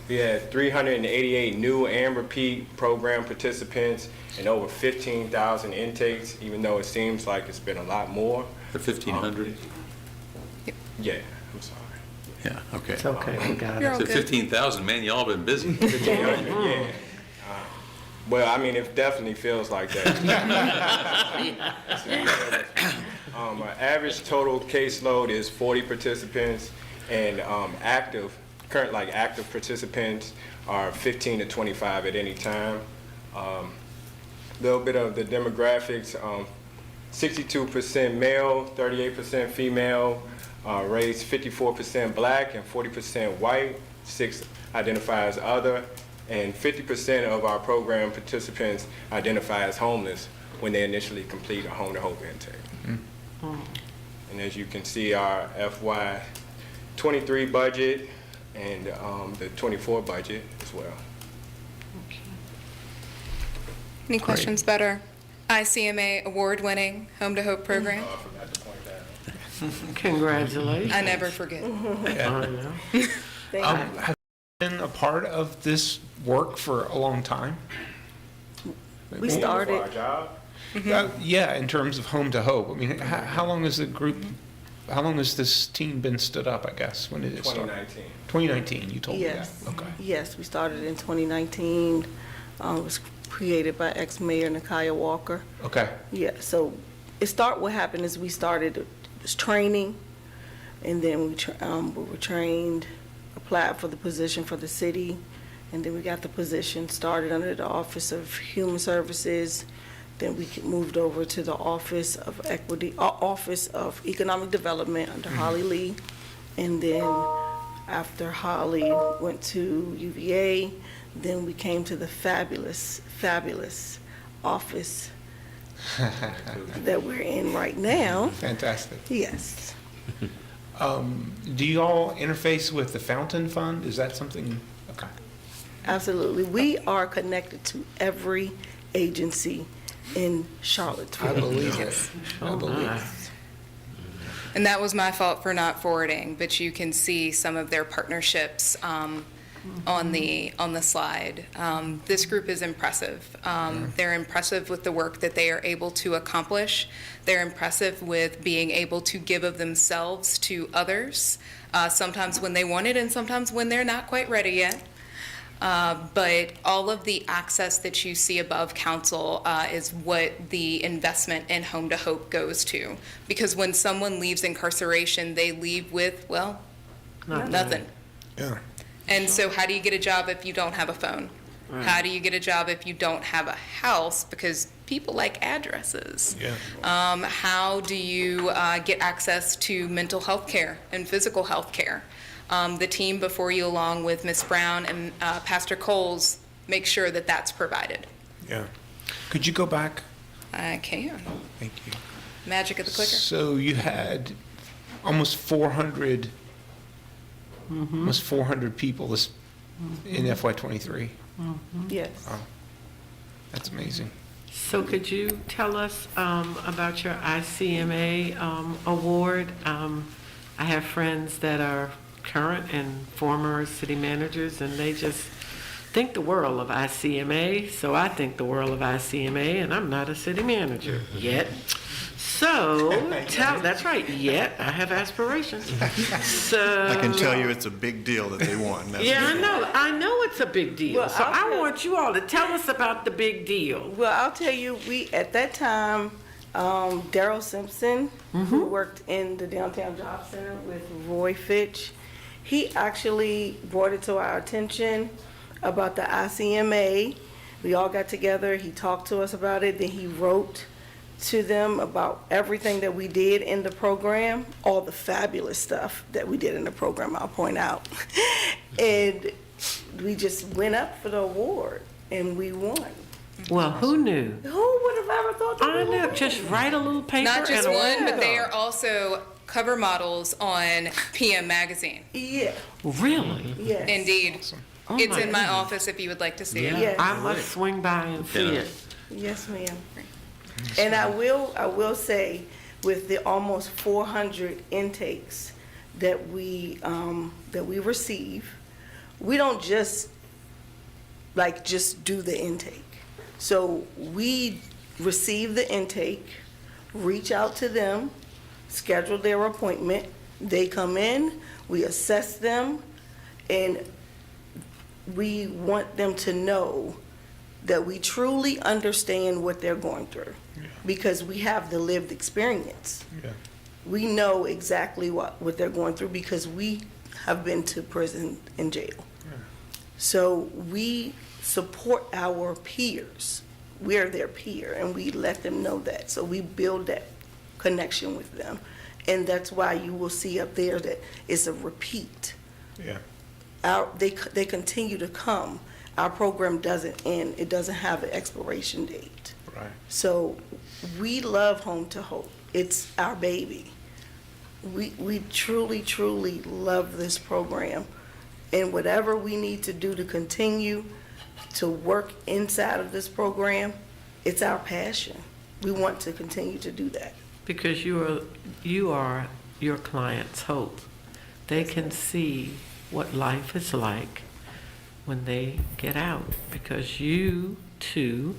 Speaker 13: We had 388 new and repeat program participants and over 15,000 intakes, even though it seems like it's been a lot more.
Speaker 2: The 1,500?
Speaker 13: Yeah, I'm sorry.
Speaker 2: Yeah, okay.
Speaker 4: It's okay, we got
Speaker 10: You're
Speaker 4: it.
Speaker 10: all
Speaker 2: So
Speaker 10: good.
Speaker 2: 15,000, man, y'all been busy.
Speaker 13: Yeah. Well, I mean, it definitely feels like that. Our average total caseload is 40 participants, and current active participants are 15 to 25 at any time. Little bit of the demographics: 62% male, 38% female, race 54% black and 40% white. 6 identify as other. And 50% of our program participants identify as homeless when they initially complete a Home to Hope intake.
Speaker 4: Mm-hmm.
Speaker 13: And as you can see, our FY '23 budget and the '24 budget as well.
Speaker 10: Any questions about our ICMA award-winning Home to Hope program?
Speaker 13: I forgot to point that out.
Speaker 4: Congratulations.
Speaker 10: I never forget.
Speaker 4: I know.
Speaker 3: Have you been a part of this work for a long time?
Speaker 14: We
Speaker 13: For
Speaker 14: started,
Speaker 13: our job,
Speaker 3: Yeah, in terms of Home to Hope. I mean, how long has how long has this team been stood up, I guess? When did it start?
Speaker 13: 2019.
Speaker 3: 2019, you told me that.
Speaker 14: yes.
Speaker 3: Okay.
Speaker 14: Yes, we started in 2019. It was created by ex-mayor Nakaya Walker.
Speaker 3: Okay.
Speaker 14: Yeah, so what happened is we started, it was training, and then we were trained, applied for the position for the city, and then we got the position started under the Office of Human Services. Then we moved over to the Office of Office of Economic Development under Holly Lee. And then after Holly went to UVA, then we came to the fabulous office that we're in right now.
Speaker 3: Fantastic.
Speaker 14: Yes.
Speaker 3: Do you all interface with the Fountain Fund? Is that something? Okay.
Speaker 14: Absolutely. We are connected to every agency in Charlottesville.
Speaker 3: I believe it. I believe it.
Speaker 10: And that was my fault for not forwarding, but you can see some of their partnerships on the slide. This group is impressive. They're impressive with the work that they are able to accomplish. They're impressive with being able to give of themselves to others, sometimes when they want it and sometimes when they're not quite ready yet. But all of the access that you see above council is what the investment in Home to Hope goes to. Because when someone leaves incarceration, they leave with, well, nothing.
Speaker 3: Yeah.
Speaker 10: And so how do you get a job if you don't have a phone?
Speaker 4: Right.
Speaker 10: How do you get a job if you don't have a house? Because people like addresses.
Speaker 3: Yeah.
Speaker 10: How do you get access to mental health care and physical health care? The team before you, along with Ms. Brown and Pastor Coles, make sure that that's provided.
Speaker 3: Yeah. Could you go back?
Speaker 10: I can.
Speaker 3: Thank you.
Speaker 10: Magic of the clicker.
Speaker 3: So you had almost 400, almost 400 people in FY23.
Speaker 14: Yes.
Speaker 3: Wow. That's amazing.
Speaker 4: So could you tell us about your ICMA award? I have friends that are current and former city managers, and they just think the world of ICMA. So I think the world of ICMA, and I'm not a city manager yet. So that's right, yet I have aspirations. So
Speaker 6: I can tell you it's a big deal that they won. That's
Speaker 4: yeah,
Speaker 6: for sure.
Speaker 4: I know it's a big deal.
Speaker 14: Well,
Speaker 4: So
Speaker 14: I'll
Speaker 4: I
Speaker 14: tell-
Speaker 4: want you all to tell us about the big deal.
Speaker 14: Well, I'll tell you, at that time, Daryl Simpson, who worked in the Downtown Job Center with Roy Fitch, he actually brought it to our attention about the ICMA. We all got together, he talked to us about it, then he wrote to them about everything that we did in the program, all the fabulous stuff that we did in the program, I'll point out. And we just went up for the award, and we won.
Speaker 4: Well, who knew?
Speaker 14: Who would have ever thought that?
Speaker 4: I
Speaker 14: we would
Speaker 4: know,
Speaker 14: win?
Speaker 4: just write a little paper
Speaker 10: Not just
Speaker 4: and
Speaker 10: one, but they
Speaker 4: award.
Speaker 10: are also cover models on PM Magazine.
Speaker 14: Yeah,
Speaker 4: Really?
Speaker 14: yes.
Speaker 10: Indeed.
Speaker 4: Oh
Speaker 10: It's in my
Speaker 4: goodness.
Speaker 10: office if you would like to see it.
Speaker 14: Yes.
Speaker 4: I must swing by and see
Speaker 2: Yeah.
Speaker 4: it.
Speaker 14: Yes, ma'am. And I will say, with the almost 400 intakes that we receive, we don't just do the intake. So we receive the intake, reach out to them, schedule their appointment, they come in, we assess them, and we want them to know that we truly understand what they're going through, because we have the lived experience.
Speaker 3: Yeah.
Speaker 14: We know exactly what they're going through because we have been to prison and jail. So we support our peers. We are their peer, and we let them know that. So we build that connection with them. And that's why you will see up there that it's a repeat.
Speaker 3: Yeah.
Speaker 14: They continue to come. Our program doesn't end. It doesn't have an expiration date.
Speaker 3: Right.
Speaker 14: So we love Home to Hope. It's our baby. We truly, truly love this program. And whatever we need to do to continue to work inside of this program, it's our passion. We want to continue to do that.
Speaker 4: Because you are your client's hope. They can see what life is like when they get out, because you too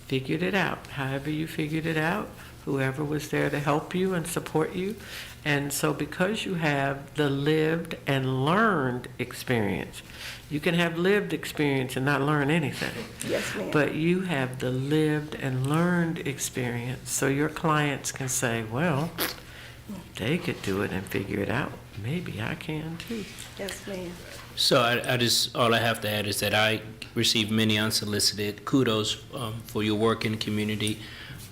Speaker 4: figured it out. However you figured it out, whoever was there to help you and support you. And so because you have the lived and learned experience, you can have lived experience and not learn anything.
Speaker 14: Yes, ma'am.
Speaker 4: But you have the lived and learned experience, so your clients can say, well, they could do it and figure it out. Maybe I can too.
Speaker 14: Yes, ma'am.
Speaker 8: So I just, all I have to add is that I received many unsolicited kudos for your work in the community,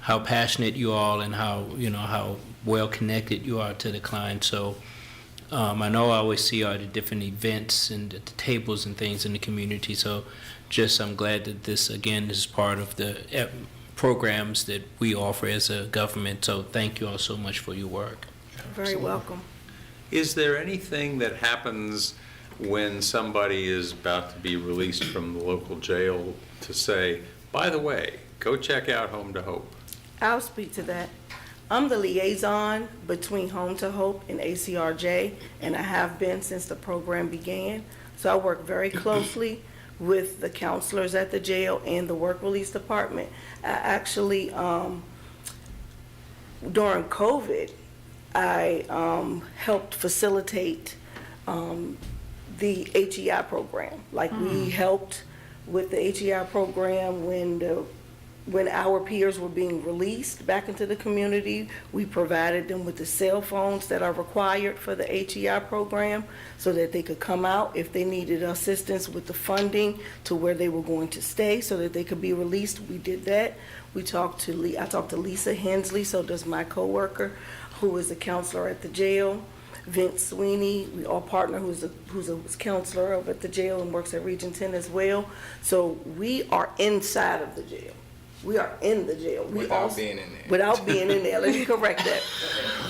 Speaker 8: how passionate you all and how well connected you are to the client. So I know I always see all the different events and the tables and things in the community. So I'm glad that this, again, is part of the programs that we offer as a government. So thank you all so much for your work.
Speaker 14: Very welcome.
Speaker 2: Is there anything that happens when somebody is about to be released from the local jail to say, by the way, go check out Home to Hope?
Speaker 14: I'll speak to that. I'm the liaison between Home to Hope and ACRJ, and I have been since the program began. So I work very closely with the counselors at the jail and the work release department. I actually, during COVID, I helped facilitate the HEI program. Like we helped with the HEI program when our peers were being released back into the community. We provided them with the cell phones that are required for the HEI program so that they could come out if they needed assistance with the funding to where they were going to stay so that they could be released. We did that. I talked to Lisa Hensley, so does my coworker, who is a counselor at the jail. Vince Sweeney, we all partner, who's a counselor over at the jail and works at Region 10 as well. So we are inside of the jail. We are in the jail.
Speaker 13: Without being in there.
Speaker 14: Without being in there. Let me correct that.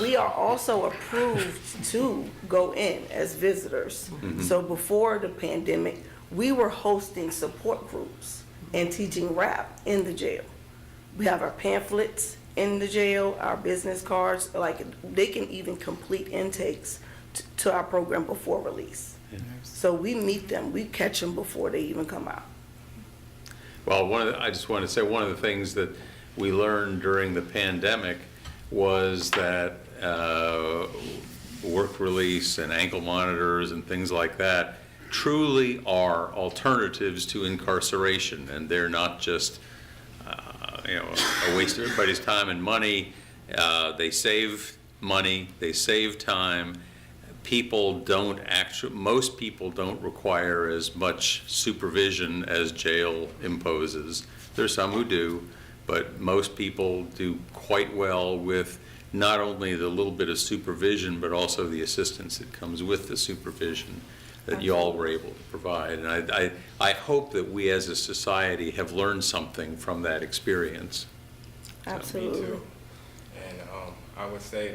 Speaker 14: We are also approved to go in as visitors. So before the pandemic, we were hosting support groups and teaching rap in the jail. We have our pamphlets in the jail, our business cards, like they can even complete intakes to our program before release. So we meet them, we catch them before they even come out.
Speaker 2: Well, I just want to say one of the things that we learned during the pandemic was that work release and ankle monitors and things like that truly are alternatives to incarceration, and they're not just a waste of everybody's time and money. They save money, they save time. Most people don't require as much supervision as jail imposes. There's some who do, but most people do quite well with not only the little bit of supervision, but also the assistance that comes with the supervision that you all were able to provide. And I hope that we as a society have learned something from that experience.
Speaker 14: Absolutely.
Speaker 13: Me too. And I would say,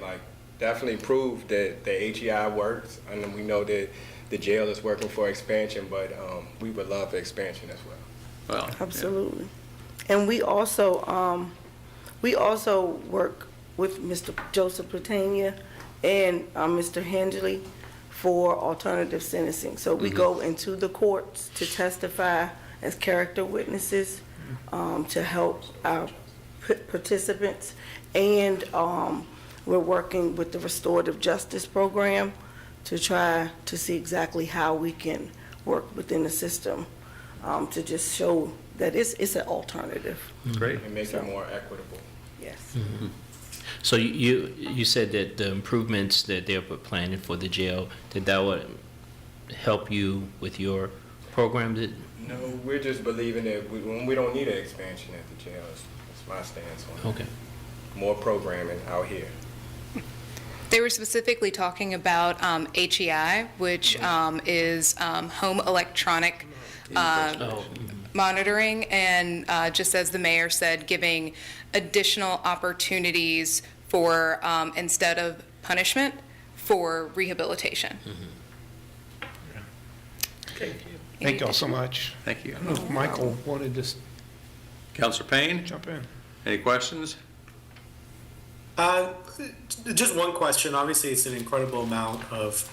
Speaker 13: definitely prove that the HEI works. And we know that the jail is working for expansion, but we would love expansion as well.
Speaker 2: Well,
Speaker 14: absolutely. Yeah. And we also work with Mr. Joseph Platania and Mr. Hensley for alternative sentencing. So we go into the courts to testify as character witnesses to help our participants, and we're working with the restorative justice program to try to see exactly how we can work within the system to just show that it's an alternative.
Speaker 3: Great.
Speaker 13: And make it more equitable.
Speaker 14: Yes.
Speaker 8: So you said that the improvements that they're planning for the jail, that would help you with your program?
Speaker 13: No, we're just believing that we don't need an expansion at the jail. That's my stance on it.
Speaker 8: Okay.
Speaker 13: More programming out here.
Speaker 10: They were specifically talking about HEI, which is home electronic monitoring, and just as the mayor said, giving additional opportunities for, instead of punishment, for rehabilitation.
Speaker 3: Thank y'all so much.
Speaker 2: Thank you.
Speaker 3: I don't know if Michael wanted to
Speaker 2: Counselor Payne,
Speaker 3: jump in.
Speaker 2: any questions?
Speaker 5: Just one question. Obviously, it's an incredible amount of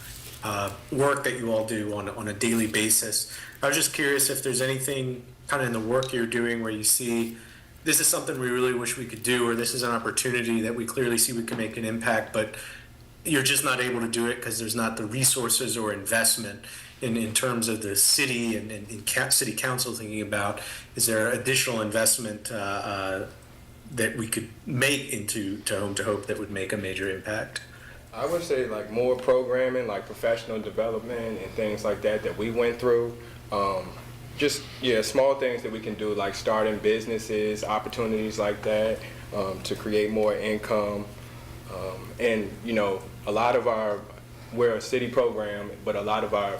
Speaker 5: work that you all do on a daily basis. I was just curious if there's anything kind of in the work you're doing where you see this is something we really wish we could do, or this is an opportunity that we clearly see we can make an impact, but you're just not able to do it because there's not the resources or investment in terms of the city and city council thinking about, is there additional investment that we could make into Home to Hope that would make a major impact?
Speaker 13: I would say like more programming, like professional development and things like that we went through. Just, small things that we can do, like starting businesses, opportunities like that, to create more income. And, a lot of we're a city program, but a lot of our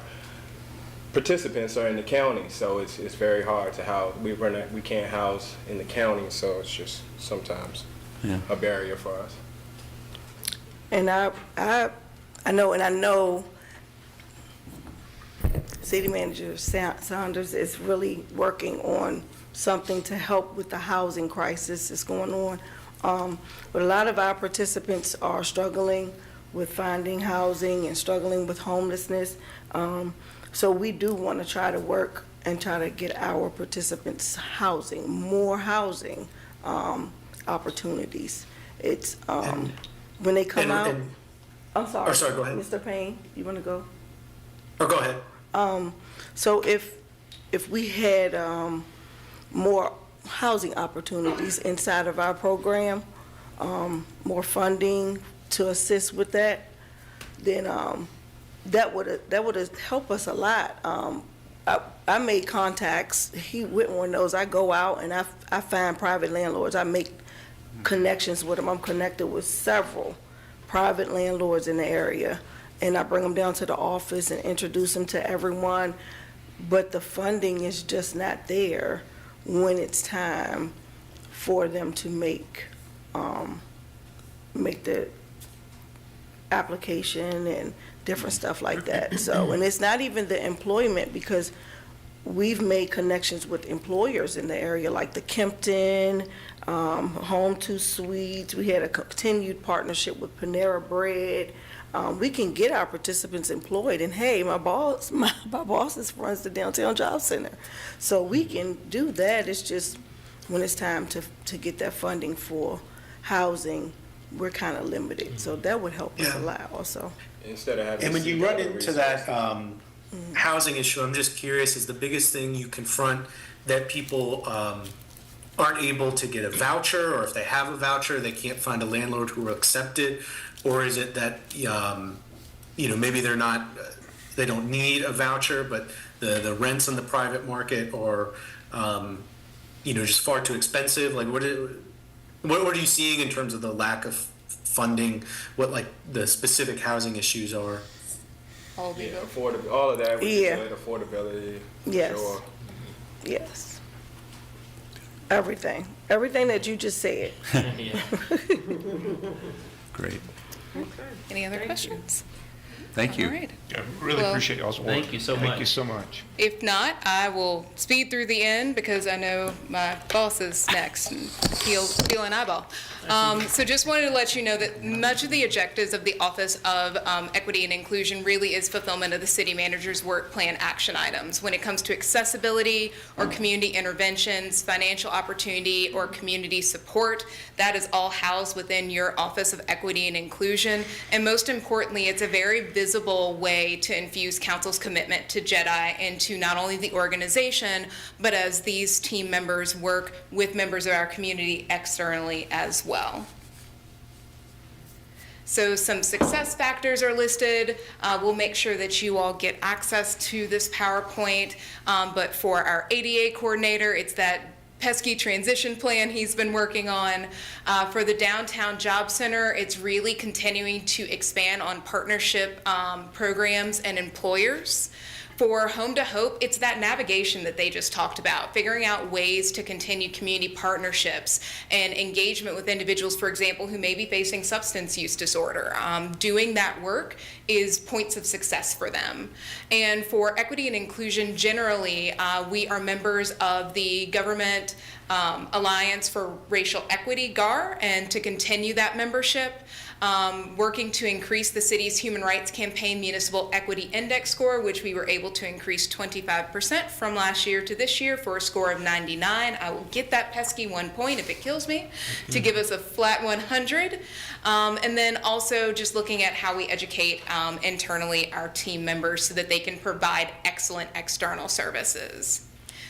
Speaker 13: participants are in the county, so it's very hard to house. We can't house in the county, so it's just sometimes a barrier for us.
Speaker 14: And I know City Manager Saunders is really working on something to help with the housing crisis that's going on. But a lot of our participants are struggling with finding housing and struggling with homelessness. So we do want to try to work and try to get our participants housing, more housing opportunities. It's when they come out. I'm sorry.
Speaker 5: Oh, sorry, go ahead.
Speaker 14: Mr. Payne, you want to go?
Speaker 5: Oh, go ahead.
Speaker 14: So if we had more housing opportunities inside of our program, more funding to assist with that, then that would have helped us a lot. I made contacts. Whitmore knows I go out and I find private landlords. I make connections with them. I'm connected with several private landlords in the area, and I bring them down to the office and introduce them to everyone. But the funding is just not there when it's time for them to make the application and different stuff like that. So, and it's not even the employment, because we've made connections with employers in the area, like the Kempton, Home 2 Suites. We had a continued partnership with Panera Bread. We can get our participants employed, and hey, my boss runs the Downtown Job Center. So we can do that. It's just when it's time to get that funding for housing, we're kind of limited. So that would help us a lot also.
Speaker 13: Instead of having.
Speaker 5: And when you run into that housing issue, I'm just curious, is the biggest thing you confront that people aren't able to get a voucher, or if they have a voucher, they can't find a landlord who will accept it? Or is it that, maybe they don't need a voucher, but the rents in the private market are, just far too expensive? Like, what are you seeing in terms of the lack of funding? What, like, the specific housing issues are?
Speaker 10: All the
Speaker 13: All of that.
Speaker 14: Yeah.
Speaker 13: Affordability.
Speaker 14: Yes.
Speaker 13: Sure.
Speaker 14: Yes. Everything that you just said.
Speaker 2: Great.
Speaker 10: Any other questions?
Speaker 2: Thank you.
Speaker 10: All right.
Speaker 3: Yeah, really
Speaker 10: Well,
Speaker 3: appreciate y'all's work.
Speaker 8: Thank you so much.
Speaker 3: Thank you so much.
Speaker 10: If not, I will speed through the end because I know my boss is next and peel an eyeball. So just wanted to let you know that much of the objectives of the Office of Equity and Inclusion really is fulfillment of the city manager's work plan action items. When it comes to accessibility or community interventions, financial opportunity, or community support, that is all housed within your Office of Equity and Inclusion. And most importantly, it's a very visible way to infuse council's commitment to JEDI into not only the organization, but as these team members work with members of our community externally as well. So some success factors are listed. We'll make sure that you all get access to this PowerPoint. But for our ADA coordinator, it's that pesky transition plan he's been working on. For the Downtown Job Center, it's really continuing to expand on partnership programs and employers. For Home to Hope, it's that navigation that they just talked about, figuring out ways to continue community partnerships and engagement with individuals, for example, who may be facing substance use disorder. Doing that work is points of success for them. And for equity and inclusion generally, we are members of the Government Alliance for Racial Equity, GAR, and to continue that membership, working to increase the city's Human Rights Campaign Municipal Equity Index score, which we were able to increase 25% from last year to this year for a score of 99. I will get that pesky 1 point if it kills me to give us a flat 100. And then also just looking at how we educate internally our team members so that they can provide excellent external services.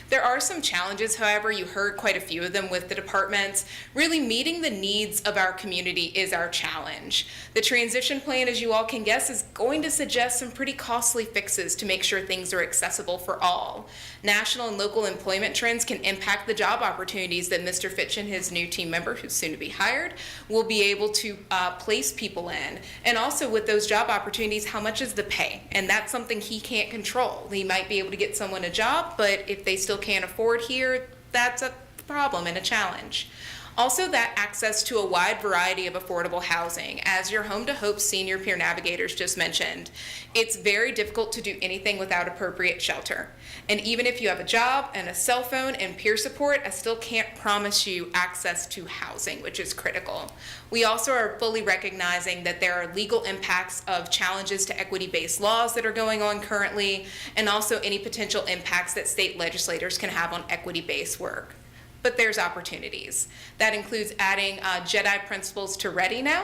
Speaker 10: There are some challenges, however, you heard quite a few of them with the departments. Really meeting the needs of our community is our challenge. The transition plan, as you all can guess, is going to suggest some pretty costly fixes to make sure things are accessible for all. National and local employment trends can impact the job opportunities that Mr. Fitch and his new team member, who's soon to be hired, will be able to place people in. And also with those job opportunities, how much is the pay? And that's something he can't control. He might be able to get someone a job, but if they still can't afford here, that's a problem and a challenge. Also, that access to a wide variety of affordable housing. As your Home to Hope senior peer navigators just mentioned, it's very difficult to do anything without appropriate shelter. And even if you have a job and a cell phone and peer support, I still can't promise you access to housing, which is critical. We also are fully recognizing that there are legal impacts of challenges to equity-based laws that are going on currently, and also any potential impacts that state legislators can have on equity-based work. But there's opportunities. That includes adding JEDI principles to Ready Now,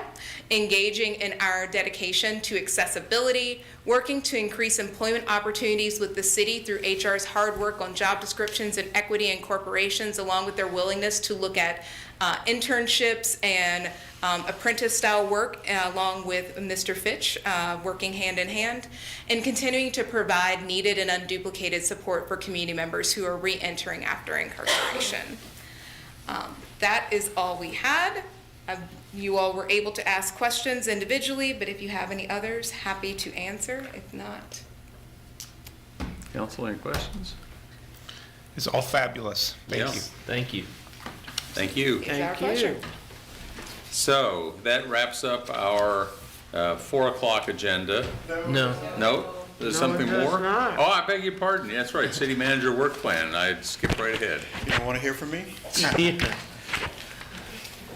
Speaker 10: engaging in our dedication to accessibility, working to increase employment opportunities with the city through HR's hard work on job descriptions and equity in corporations, along with their willingness to look at internships and apprentice-style work, along with Mr. Fitch, working hand in hand, and continuing to provide needed and unduplicated support for community members who are re-entering after incarceration. That is all we had. You all were able to ask questions individually, but if you have any others, happy to answer. If not.
Speaker 2: Council, any questions?
Speaker 3: It's all fabulous. Thank you.
Speaker 8: Thank you.
Speaker 2: Thank you.
Speaker 10: It's our pleasure.
Speaker 2: So that wraps up our 4 o'clock agenda.
Speaker 8: No.
Speaker 2: No? There's
Speaker 4: No,
Speaker 2: something
Speaker 4: it does
Speaker 2: more?
Speaker 4: not.
Speaker 2: Oh, I beg your pardon. That's right, city manager work plan. I skipped right ahead.
Speaker 6: You don't want to hear from me?
Speaker 8: Yeah.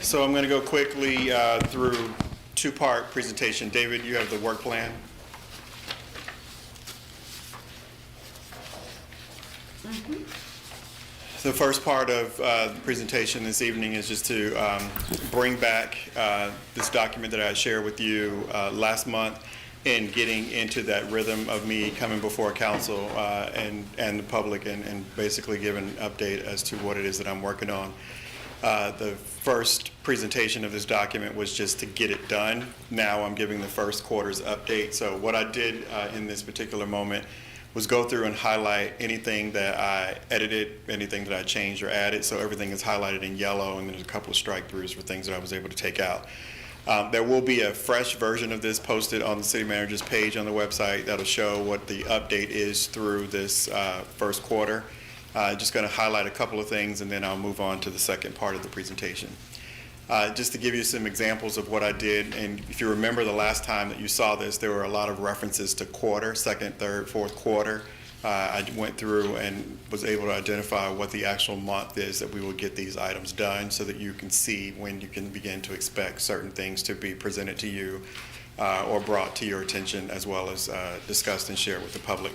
Speaker 6: So I'm going to go quickly through two-part presentation. David, you have the work plan. The first part of the presentation this evening is just to bring back this document that I shared with you last month in getting into that rhythm of me coming before council and the public and basically giving an update as to what it is that I'm working on. The first presentation of this document was just to get it done. Now I'm giving the first quarter's update. So what I did in this particular moment was go through and highlight anything that I edited, anything that I changed or added. So everything is highlighted in yellow, and there's a couple of strike throughs for things that I was able to take out. There will be a fresh version of this posted on the city manager's page on the website that'll show what the update is through this first quarter. Just going to highlight a couple of things, and then I'll move on to the second part of the presentation. Just to give you some examples of what I did, and if you remember the last time that you saw this, there were a lot of references to quarter, second, third, fourth quarter. I went through and was able to identify what the actual month is that we will get these items done so that you can see when you can begin to expect certain things to be presented to you or brought to your attention, as well as discussed and shared with the public.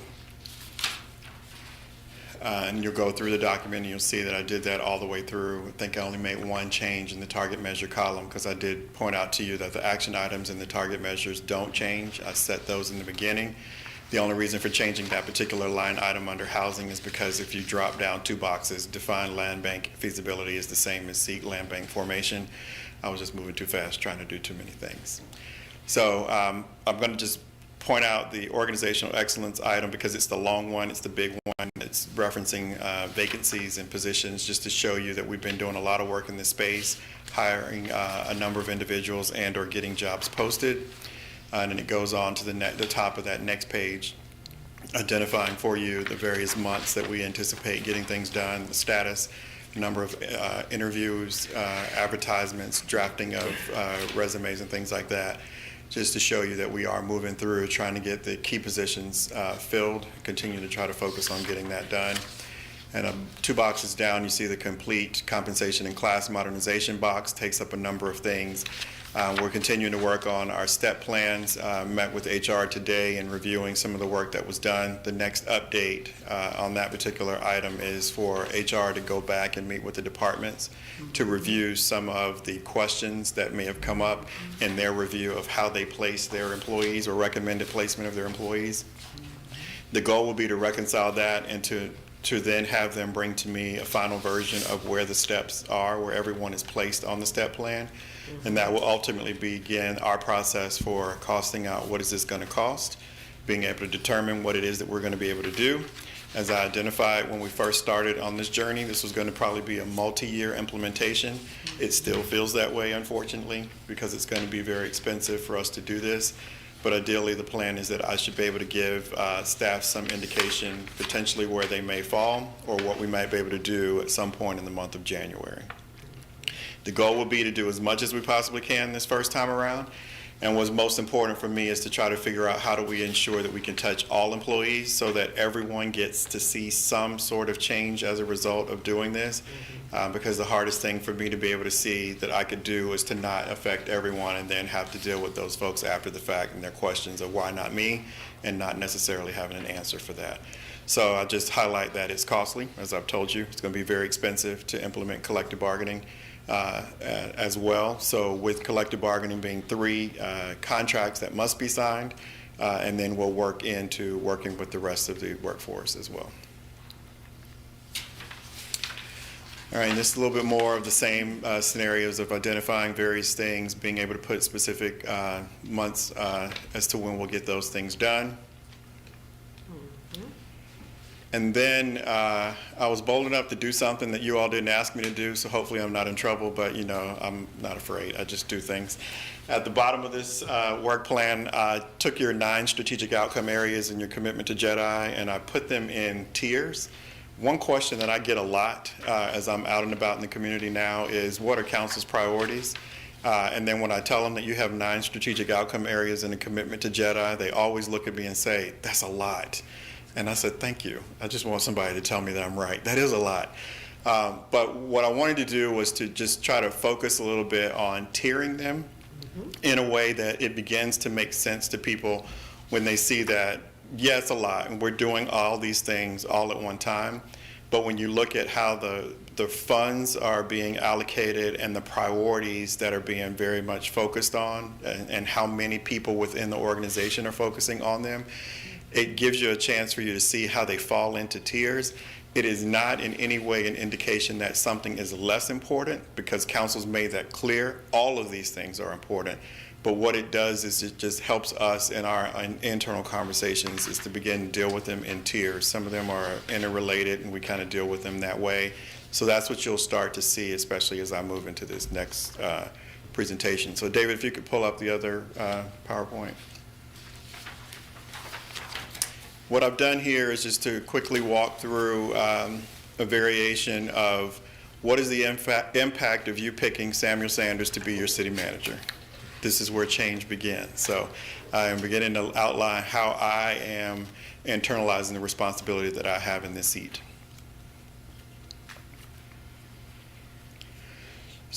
Speaker 6: and you'll go through the document and you'll see that I did that all the way through. I think I only made one change in the target measure column because I did point out to you that the action items in the target measures don't change. I set those in the beginning. The only reason for changing that particular line item under housing is because if you drop down 2 boxes, define land bank feasibility is the same as seek land bank formation. I was just moving too fast, trying to do too many things. So I'm going to just point out the organizational excellence item because it's the long one, it's the big one. It's referencing vacancies and positions just to show you that we've been doing a lot of work in this space, hiring a number of individuals and or getting jobs posted. And then it goes on to the top of that next page, identifying for you the various months that we anticipate getting things done, the status, number of interviews, advertisements, drafting of resumes and things like that, just to show you that we are moving through trying to get the key positions filled, continue to try to focus on getting that done. And 2 boxes down, you see the complete compensation and class modernization box, takes up a number of things. We're continuing to work on our step plans, met with HR today and reviewing some of the work that was done. The next update on that particular item is for HR to go back and meet with the departments to review some of the questions that may have come up in their review of how they place their employees or recommended placement of their employees. The goal will be to reconcile that and to then have them bring to me a final version of where the steps are, where everyone is placed on the step plan. And that will ultimately begin our process for costing out what is this going to cost, being able to determine what it is that we're going to be able to do. As I identified when we first started on this journey, this was going to probably be a multi-year implementation. It still feels that way, unfortunately, because it's going to be very expensive for us to do this. But ideally, the plan is that I should be able to give staff some indication potentially where they may fall or what we might be able to do at some point in the month of January. The goal will be to do as much as we possibly can this first time around. And what's most important for me is to try to figure out how do we ensure that we can touch all employees so that everyone gets to see some sort of change as a result of doing this. Because the hardest thing for me to be able to see that I could do is to not affect everyone and then have to deal with those folks after the fact and their questions of why not me and not necessarily having an answer for that. So I just highlight that it's costly, as I've told you. It's going to be very expensive to implement collective bargaining. As well. So with collective bargaining being 3 contracts that must be signed, and then we'll work into working with the rest of the workforce as well. All right, and this is a little bit more of the same scenarios of identifying various things, being able to put specific months as to when we'll get those things done. And then I was bold enough to do something that you all didn't ask me to do, so hopefully I'm not in trouble, but you know, I'm not afraid. I just do things. At the bottom of this work plan, I took your 9 strategic outcome areas and your commitment to JEDI, and I put them in tiers. One question that I get a lot as I'm out and about in the community now is, what are council's priorities? And then when I tell them that you have 9 strategic outcome areas and a commitment to JEDI, they always look at me and say, that's a lot. And I said, thank you. I just want somebody to tell me that I'm right. That is a lot. But what I wanted to do was to just try to focus a little bit on tiering them in a way that it begins to make sense to people when they see that, yeah, it's a lot, and we're doing all these things all at one time. But when you look at how the funds are being allocated and the priorities that are being very much focused on and how many people within the organization are focusing on them, it gives you a chance for you to see how they fall into tiers. It is not in any way an indication that something is less important, because council's made that clear. All of these things are important. But what it does is it just helps us in our internal conversations is to begin to deal with them in tiers. Some of them are interrelated, and we kind of deal with them that way. So that's what you'll start to see, especially as I move into this next presentation. So David, if you could pull up the other PowerPoint. What I've done here is just to quickly walk through a variation of what is the impact of you picking Samuel Sanders to be your city manager. This is where change begins. So I am beginning to outline how I am internalizing the responsibility that I have in this seat.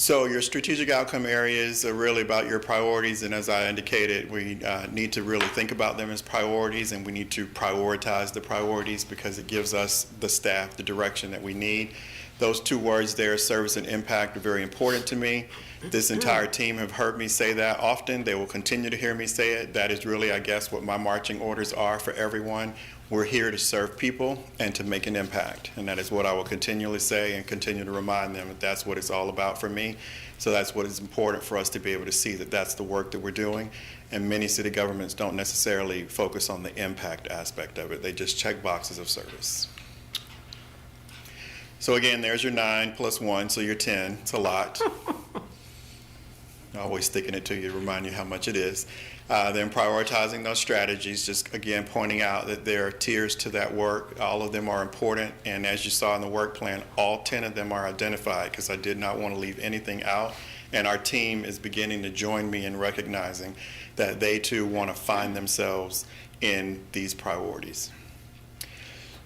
Speaker 6: So your strategic outcome areas are really about your priorities, and as I indicated, we need to really think about them as priorities, and we need to prioritize the priorities because it gives us, the staff, the direction that we need. Those two words there, service and impact, are very important to me. This entire team have heard me say that often. They will continue to hear me say it. That is really, I guess, what my marching orders are for everyone. We're here to serve people and to make an impact. And that is what I will continually say and continue to remind them that that's what it's all about for me. So that's what is important for us to be able to see that that's the work that we're doing. And many city governments don't necessarily focus on the impact aspect of it. They just check boxes of service. So again, there's your 9 plus 1, so you're 10. It's a lot. Always sticking it to you to remind you how much it is. Then prioritizing those strategies, just again pointing out that there are tiers to that work. All of them are important, and as you saw in the work plan, all 10 of them are identified because I did not want to leave anything out. And our team is beginning to join me in recognizing that they too want to find themselves in these priorities.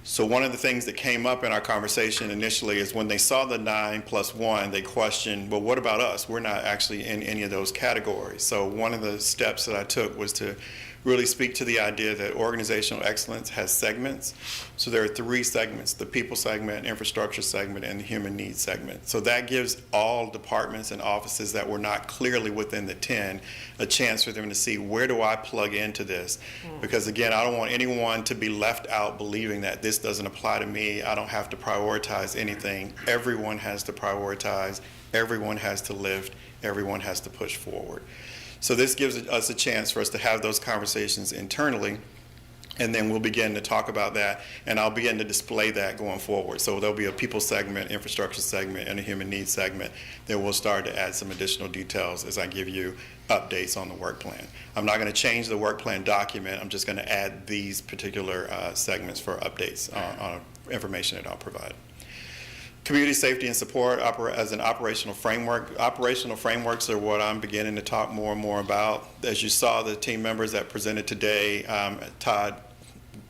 Speaker 6: So one of the things that came up in our conversation initially is when they saw the 9 plus 1, they questioned, well, what about us? We're not actually in any of those categories. So one of the steps that I took was to really speak to the idea that organizational excellence has segments. So there are 3 segments: the people segment, infrastructure segment, and the human needs segment. So that gives all departments and offices that were not clearly within the 10 a chance for them to see, where do I plug into this? Because again, I don't want anyone to be left out believing that this doesn't apply to me. I don't have to prioritize anything. Everyone has to prioritize. Everyone has to lift. Everyone has to push forward. So this gives us a chance for us to have those conversations internally, and then we'll begin to talk about that, and I'll begin to display that going forward. So there'll be a people segment, infrastructure segment, and a human needs segment. Then we'll start to add some additional details as I give you updates on the work plan. I'm not going to change the work plan document. I'm just going to add these particular segments for updates on information that I'll provide. Community safety and support as an operational framework. Operational frameworks are what I'm beginning to talk more and more about. As you saw, the team members that presented today, Todd,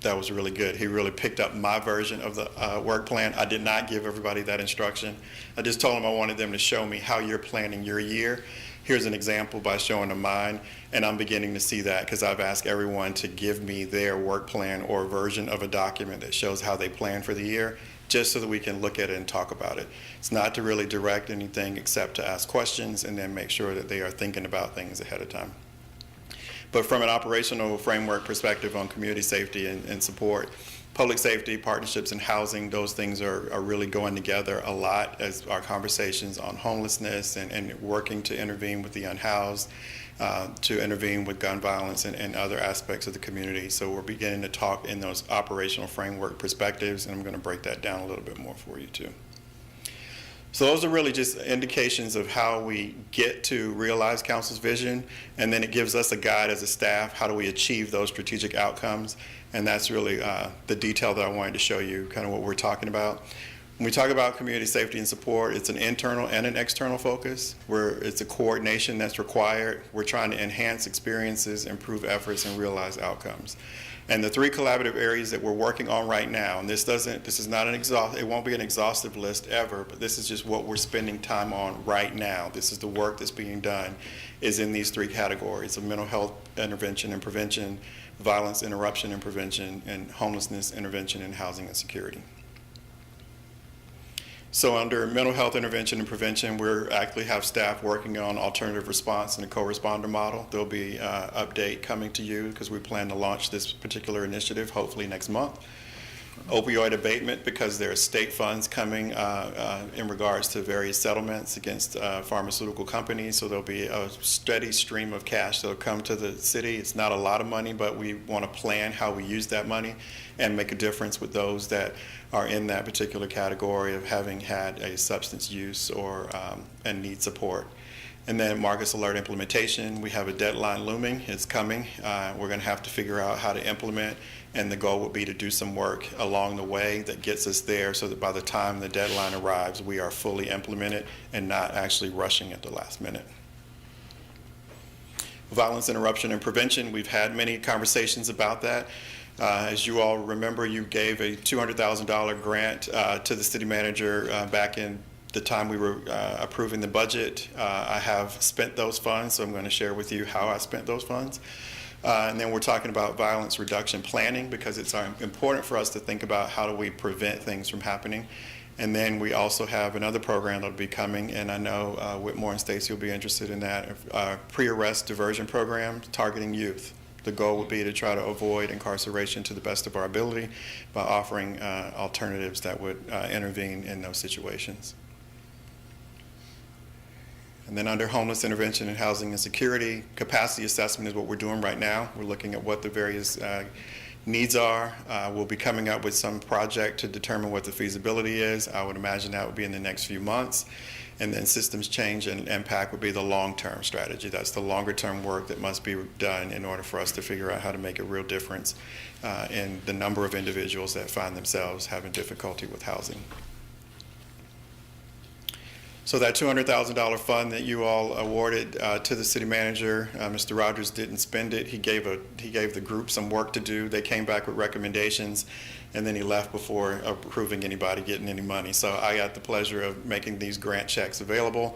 Speaker 6: that was really good. He really picked up my version of the work plan. I did not give everybody that instruction. I just told them I wanted them to show me how you're planning your year. Here's an example by showing them mine, and I'm beginning to see that because I've asked everyone to give me their work plan or version of a document that shows how they plan for the year, just so that we can look at it and talk about it. It's not to really direct anything except to ask questions and then make sure that they are thinking about things ahead of time. But from an operational framework perspective on community safety and support, public safety, partnerships, and housing, those things are really going together a lot as our conversations on homelessness and working to intervene with the unhoused, to intervene with gun violence and other aspects of the community. So we're beginning to talk in those operational framework perspectives, and I'm going to break that down a little bit more for you too. So those are really just indications of how we get to realize council's vision, and then it gives us a guide as a staff, how do we achieve those strategic outcomes, and that's really the detail that I wanted to show you, kind of what we're talking about. When we talk about community safety and support, it's an internal and an external focus, where it's a coordination that's required. We're trying to enhance experiences, improve efforts, and realize outcomes. And the 3 collaborative areas that we're working on right now, and this is not it won't be an exhaustive list ever, but this is just what we're spending time on right now. This is the work that's being done, is in these 3 categories of mental health intervention and prevention, violence interruption and prevention, and homelessness intervention and housing and security. So under mental health intervention and prevention, we actually have staff working on alternative response and a co-responder model. There'll be an update coming to you because we plan to launch this particular initiative hopefully next month. Opioid abatement, because there are state funds coming in regards to various settlements against pharmaceutical companies. So there'll be a steady stream of cash that'll come to the city. It's not a lot of money, but we want to plan how we use that money and make a difference with those that are in that particular category of having had a substance use or and need support. And then Marcus Alert implementation, we have a deadline looming. It's coming. We're going to have to figure out how to implement, and the goal would be to do some work along the way that gets us there so that by the time the deadline arrives, we are fully implemented and not actually rushing at the last minute. Violence interruption and prevention, we've had many conversations about that. As you all remember, you gave a $200,000 grant to the city manager back in the time we were approving the budget. I have spent those funds, so I'm going to share with you how I spent those funds. And then we're talking about violence reduction planning, because it's important for us to think about how do we prevent things from happening. And then we also have another program that'll be coming, and I know Whitmore and Stacy will be interested in that, pre-arrest diversion program targeting youth. The goal would be to try to avoid incarceration to the best of our ability by offering alternatives that would intervene in those situations. And then under homeless intervention and housing and security, capacity assessment is what we're doing right now. We're looking at what the various needs are. We'll be coming up with some project to determine what the feasibility is. I would imagine that would be in the next few months. And then systems change and impact would be the long-term strategy. That's the longer-term work that must be done in order for us to figure out how to make a real difference in the number of individuals that find themselves having difficulty with housing. So that $200,000 fund that you all awarded to the city manager, Mr. Rogers didn't spend it. He gave the group some work to do. They came back with recommendations, and then he left before approving anybody getting any money. So I got the pleasure of making these grant checks available.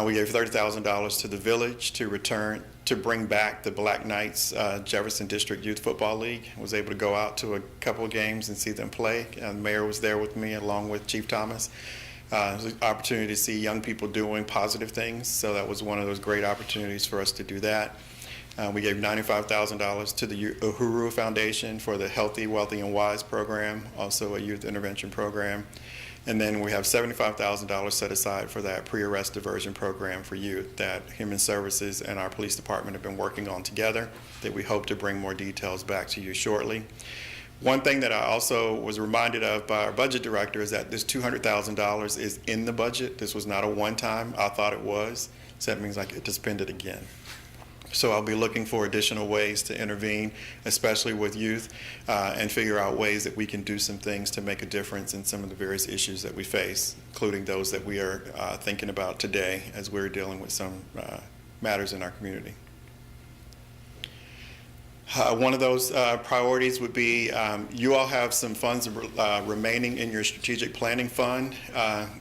Speaker 6: We gave $30,000 to the village to bring back the Black Knights Jefferson District Youth Football League. I was able to go out to a couple of games and see them play. The mayor was there with me along with Chief Thomas. It was an opportunity to see young people doing positive things, so that was one of those great opportunities for us to do that. We gave $95,000 to the Uhuru Foundation for the Healthy, Wealthy, and Wise program, also a youth intervention program. And then we have $75,000 set aside for that pre-arrest diversion program for youth that Human Services and our police department have been working on together, that we hope to bring more details back to you shortly. One thing that I also was reminded of by our budget director is that this $200,000 is in the budget. This was not a one-time. I thought it was. So that means I get to spend it again. So I'll be looking for additional ways to intervene, especially with youth, and figure out ways that we can do some things to make a difference in some of the various issues that we face, including those that we are thinking about today as we're dealing with some matters in our community. One of those priorities would be you all have some funds remaining in your strategic planning fund,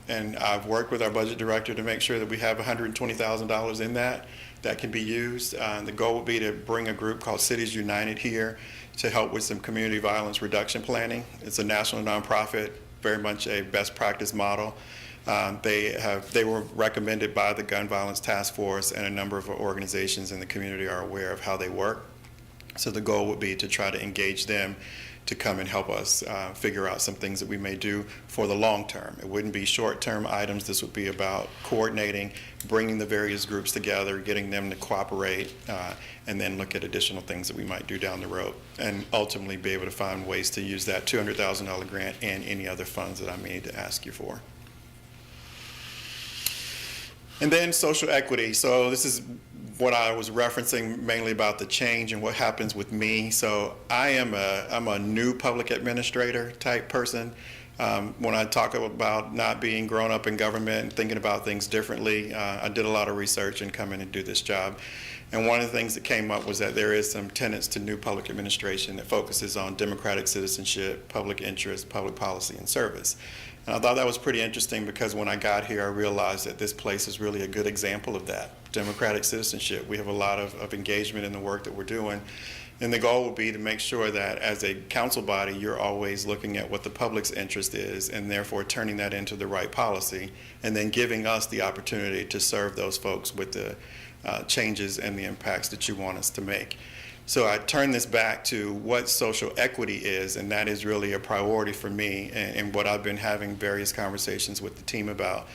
Speaker 6: and I've worked with our budget director to make sure that we have $120,000 in that can be used. The goal would be to bring a group called Cities United here to help with some community violence reduction planning. It's a national nonprofit, very much a best practice model. They were recommended by the Gun Violence Task Force, and a number of organizations in the community are aware of how they work. So the goal would be to try to engage them to come and help us figure out some things that we may do for the long term. It wouldn't be short-term items. This would be about coordinating, bringing the various groups together, getting them to cooperate, and then look at additional things that we might do down the road, and ultimately be able to find ways to use that $200,000 grant and any other funds that I may need to ask you for. And then social equity. So this is what I was referencing mainly about the change and what happens with me. So I'm a new public administrator type person. When I talk about not being grown up in government and thinking about things differently, I did a lot of research and come in and do this job. And one of the things that came up was that there is some tenets to new public administration that focuses on democratic citizenship, public interest, public policy, and service. And I thought that was pretty interesting because when I got here, I realized that this place is really a good example of that. Democratic citizenship. We have a lot of engagement in the work that we're doing. And the goal would be to make sure that as a council body, you're always looking at what the public's interest is and therefore turning that into the right policy and then giving us the opportunity to serve those folks with the changes and the impacts that you want us to make. So I turn this back to what social equity is, and that is really a priority for me, and what I've been having various conversations with the team about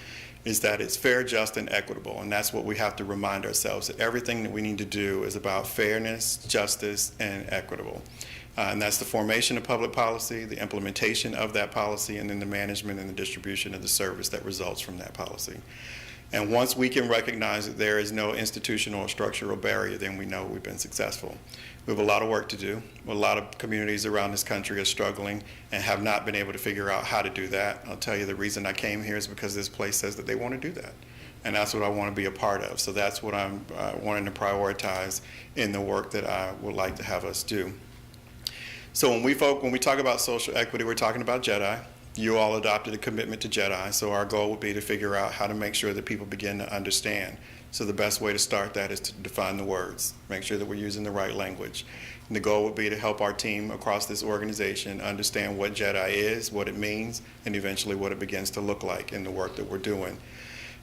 Speaker 6: is that it's fair, just, and equitable. And that's what we have to remind ourselves, that everything that we need to do is about fairness, justice, and equitable. And that's the formation of public policy, the implementation of that policy, and then the management and the distribution of the service that results from that policy. And once we can recognize that there is no institutional or structural barrier, then we know we've been successful. We have a lot of work to do. A lot of communities around this country are struggling and have not been able to figure out how to do that. I'll tell you the reason I came here is because this place says that they want to do that. And that's what I want to be a part of. So that's what I'm wanting to prioritize in the work that I would like to have us do. So when we talk about social equity, we're talking about JEDI. You all adopted a commitment to JEDI, so our goal would be to figure out how to make sure that people begin to understand. So the best way to start that is to define the words, make sure that we're using the right language. And the goal would be to help our team across this organization understand what JEDI is, what it means, and eventually what it begins to look like in the work that we're doing.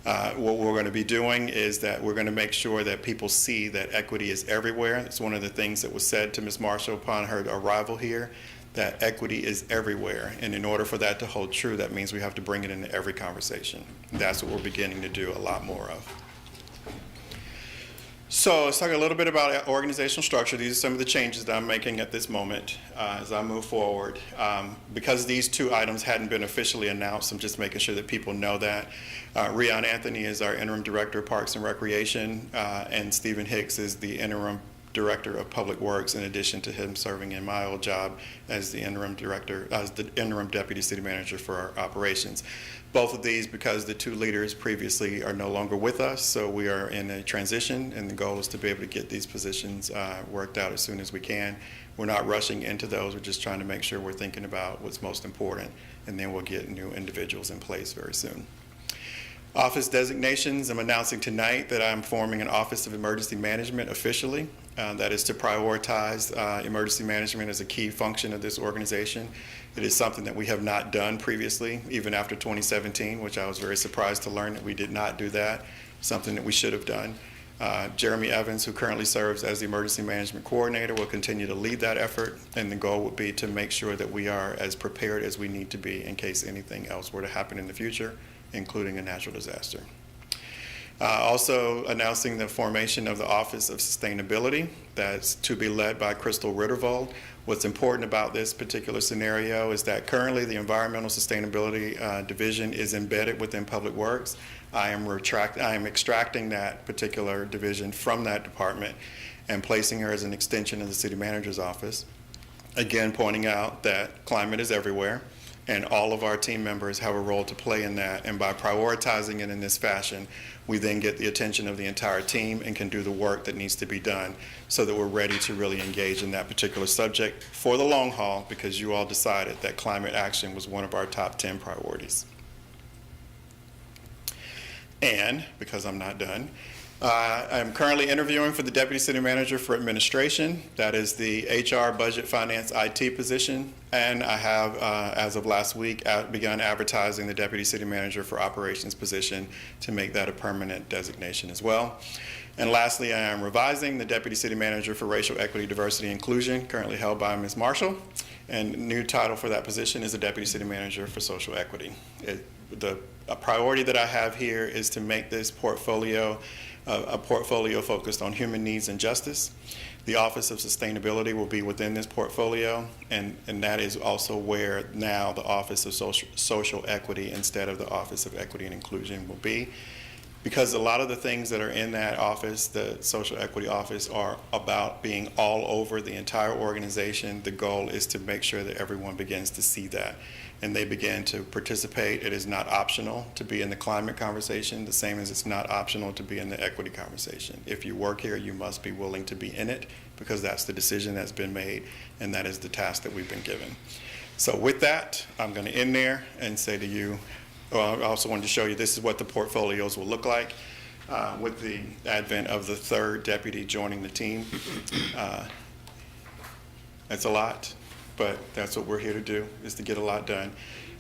Speaker 6: What we're going to be doing is that we're going to make sure that people see that equity is everywhere. It's one of the things that was said to Ms. Marshall upon her arrival here, that equity is everywhere. And in order for that to hold true, that means we have to bring it into every conversation. And that's what we're beginning to do a lot more of. So let's talk a little bit about organizational structure. These are some of the changes that I'm making at this moment as I move forward. Because these two items hadn't been officially announced, I'm just making sure that people know that. Rion Anthony is our interim director of Parks and Recreation, and Stephen Hicks is the interim director of Public Works, in addition to him serving in my old job as the interim deputy city manager for our operations. Both of these, because the two leaders previously are no longer with us, so we are in a transition, and the goal is to be able to get these positions worked out as soon as we can. We're not rushing into those. We're just trying to make sure we're thinking about what's most important, and then we'll get new individuals in place very soon. Office designations, I'm announcing tonight that I'm forming an Office of Emergency Management officially. That is to prioritize emergency management as a key function of this organization. It is something that we have not done previously, even after 2017, which I was very surprised to learn that we did not do that, something that we should have done. Jeremy Evans, who currently serves as the Emergency Management Coordinator, will continue to lead that effort, and the goal would be to make sure that we are as prepared as we need to be in case anything else were to happen in the future, including a natural disaster. Also announcing the formation of the Office of Sustainability. That's to be led by Crystal Rittervold. What's important about this particular scenario is that currently the Environmental Sustainability Division is embedded within Public Works. I am extracting that particular division from that department and placing her as an extension of the City Manager's office. Again, pointing out that climate is everywhere, and all of our team members have a role to play in that. And by prioritizing it in this fashion, we then get the attention of the entire team and can do the work that needs to be done so that we're ready to really engage in that particular subject for the long haul, because you all decided that climate action was one of our top 10 priorities. And, because I'm not done, I'm currently interviewing for the Deputy City Manager for Administration. That is the HR, Budget, Finance, IT position. And I have, as of last week, begun advertising the Deputy City Manager for Operations position to make that a permanent designation as well. And lastly, I am revising the Deputy City Manager for Racial Equity, Diversity, and Inclusion, currently held by Ms. Marshall. And the new title for that position is the Deputy City Manager for Social Equity. A priority that I have here is to make this portfolio a portfolio focused on human needs and justice. The Office of Sustainability will be within this portfolio, and that is also where now the Office of Social Equity instead of the Office of Equity and Inclusion will be. Because a lot of the things that are in that office, the Social Equity Office, are about being all over the entire organization. The goal is to make sure that everyone begins to see that and they begin to participate. It is not optional to be in the climate conversation, the same as it's not optional to be in the equity conversation. If you work here, you must be willing to be in it, because that's the decision that's been made and that is the task that we've been given. So with that, I'm going to end there and say to you, I also wanted to show you this is what the portfolios will look like with the advent of the third deputy joining the team. It's a lot, but that's what we're here to do, is to get a lot done.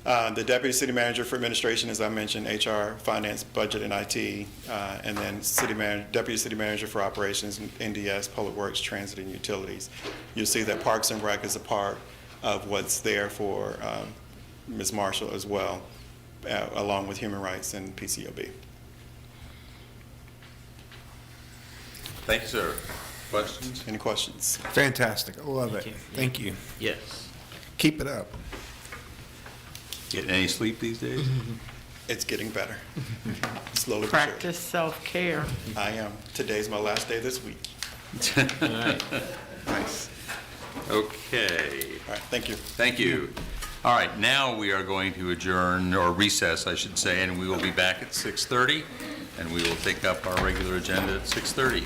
Speaker 6: The Deputy City Manager for Administration, as I mentioned, HR, Finance, Budget, and IT, and then Deputy City Manager for Operations, NDS, Public Works, Transit, and Utilities. You'll see that Parks and Rec is a part of what's there for Ms. Marshall as well, along with Human Rights and PCOB.
Speaker 2: Thank you, sir. Questions?
Speaker 6: Any questions?
Speaker 3: Fantastic. I love it. Thank you.
Speaker 8: Yes.
Speaker 3: Keep it up.
Speaker 2: Getting any sleep these days?
Speaker 6: It's getting better. Slowly but surely.
Speaker 4: Practice self-care.
Speaker 6: I am. Today's my last day this week.
Speaker 8: All right.
Speaker 6: Nice.
Speaker 2: Okay.
Speaker 6: All right, thank you.
Speaker 2: Thank you. All right, now we are going to adjourn, or recess, I should say, and we will be back at 6:30, and we will take up our regular agenda at 6:30.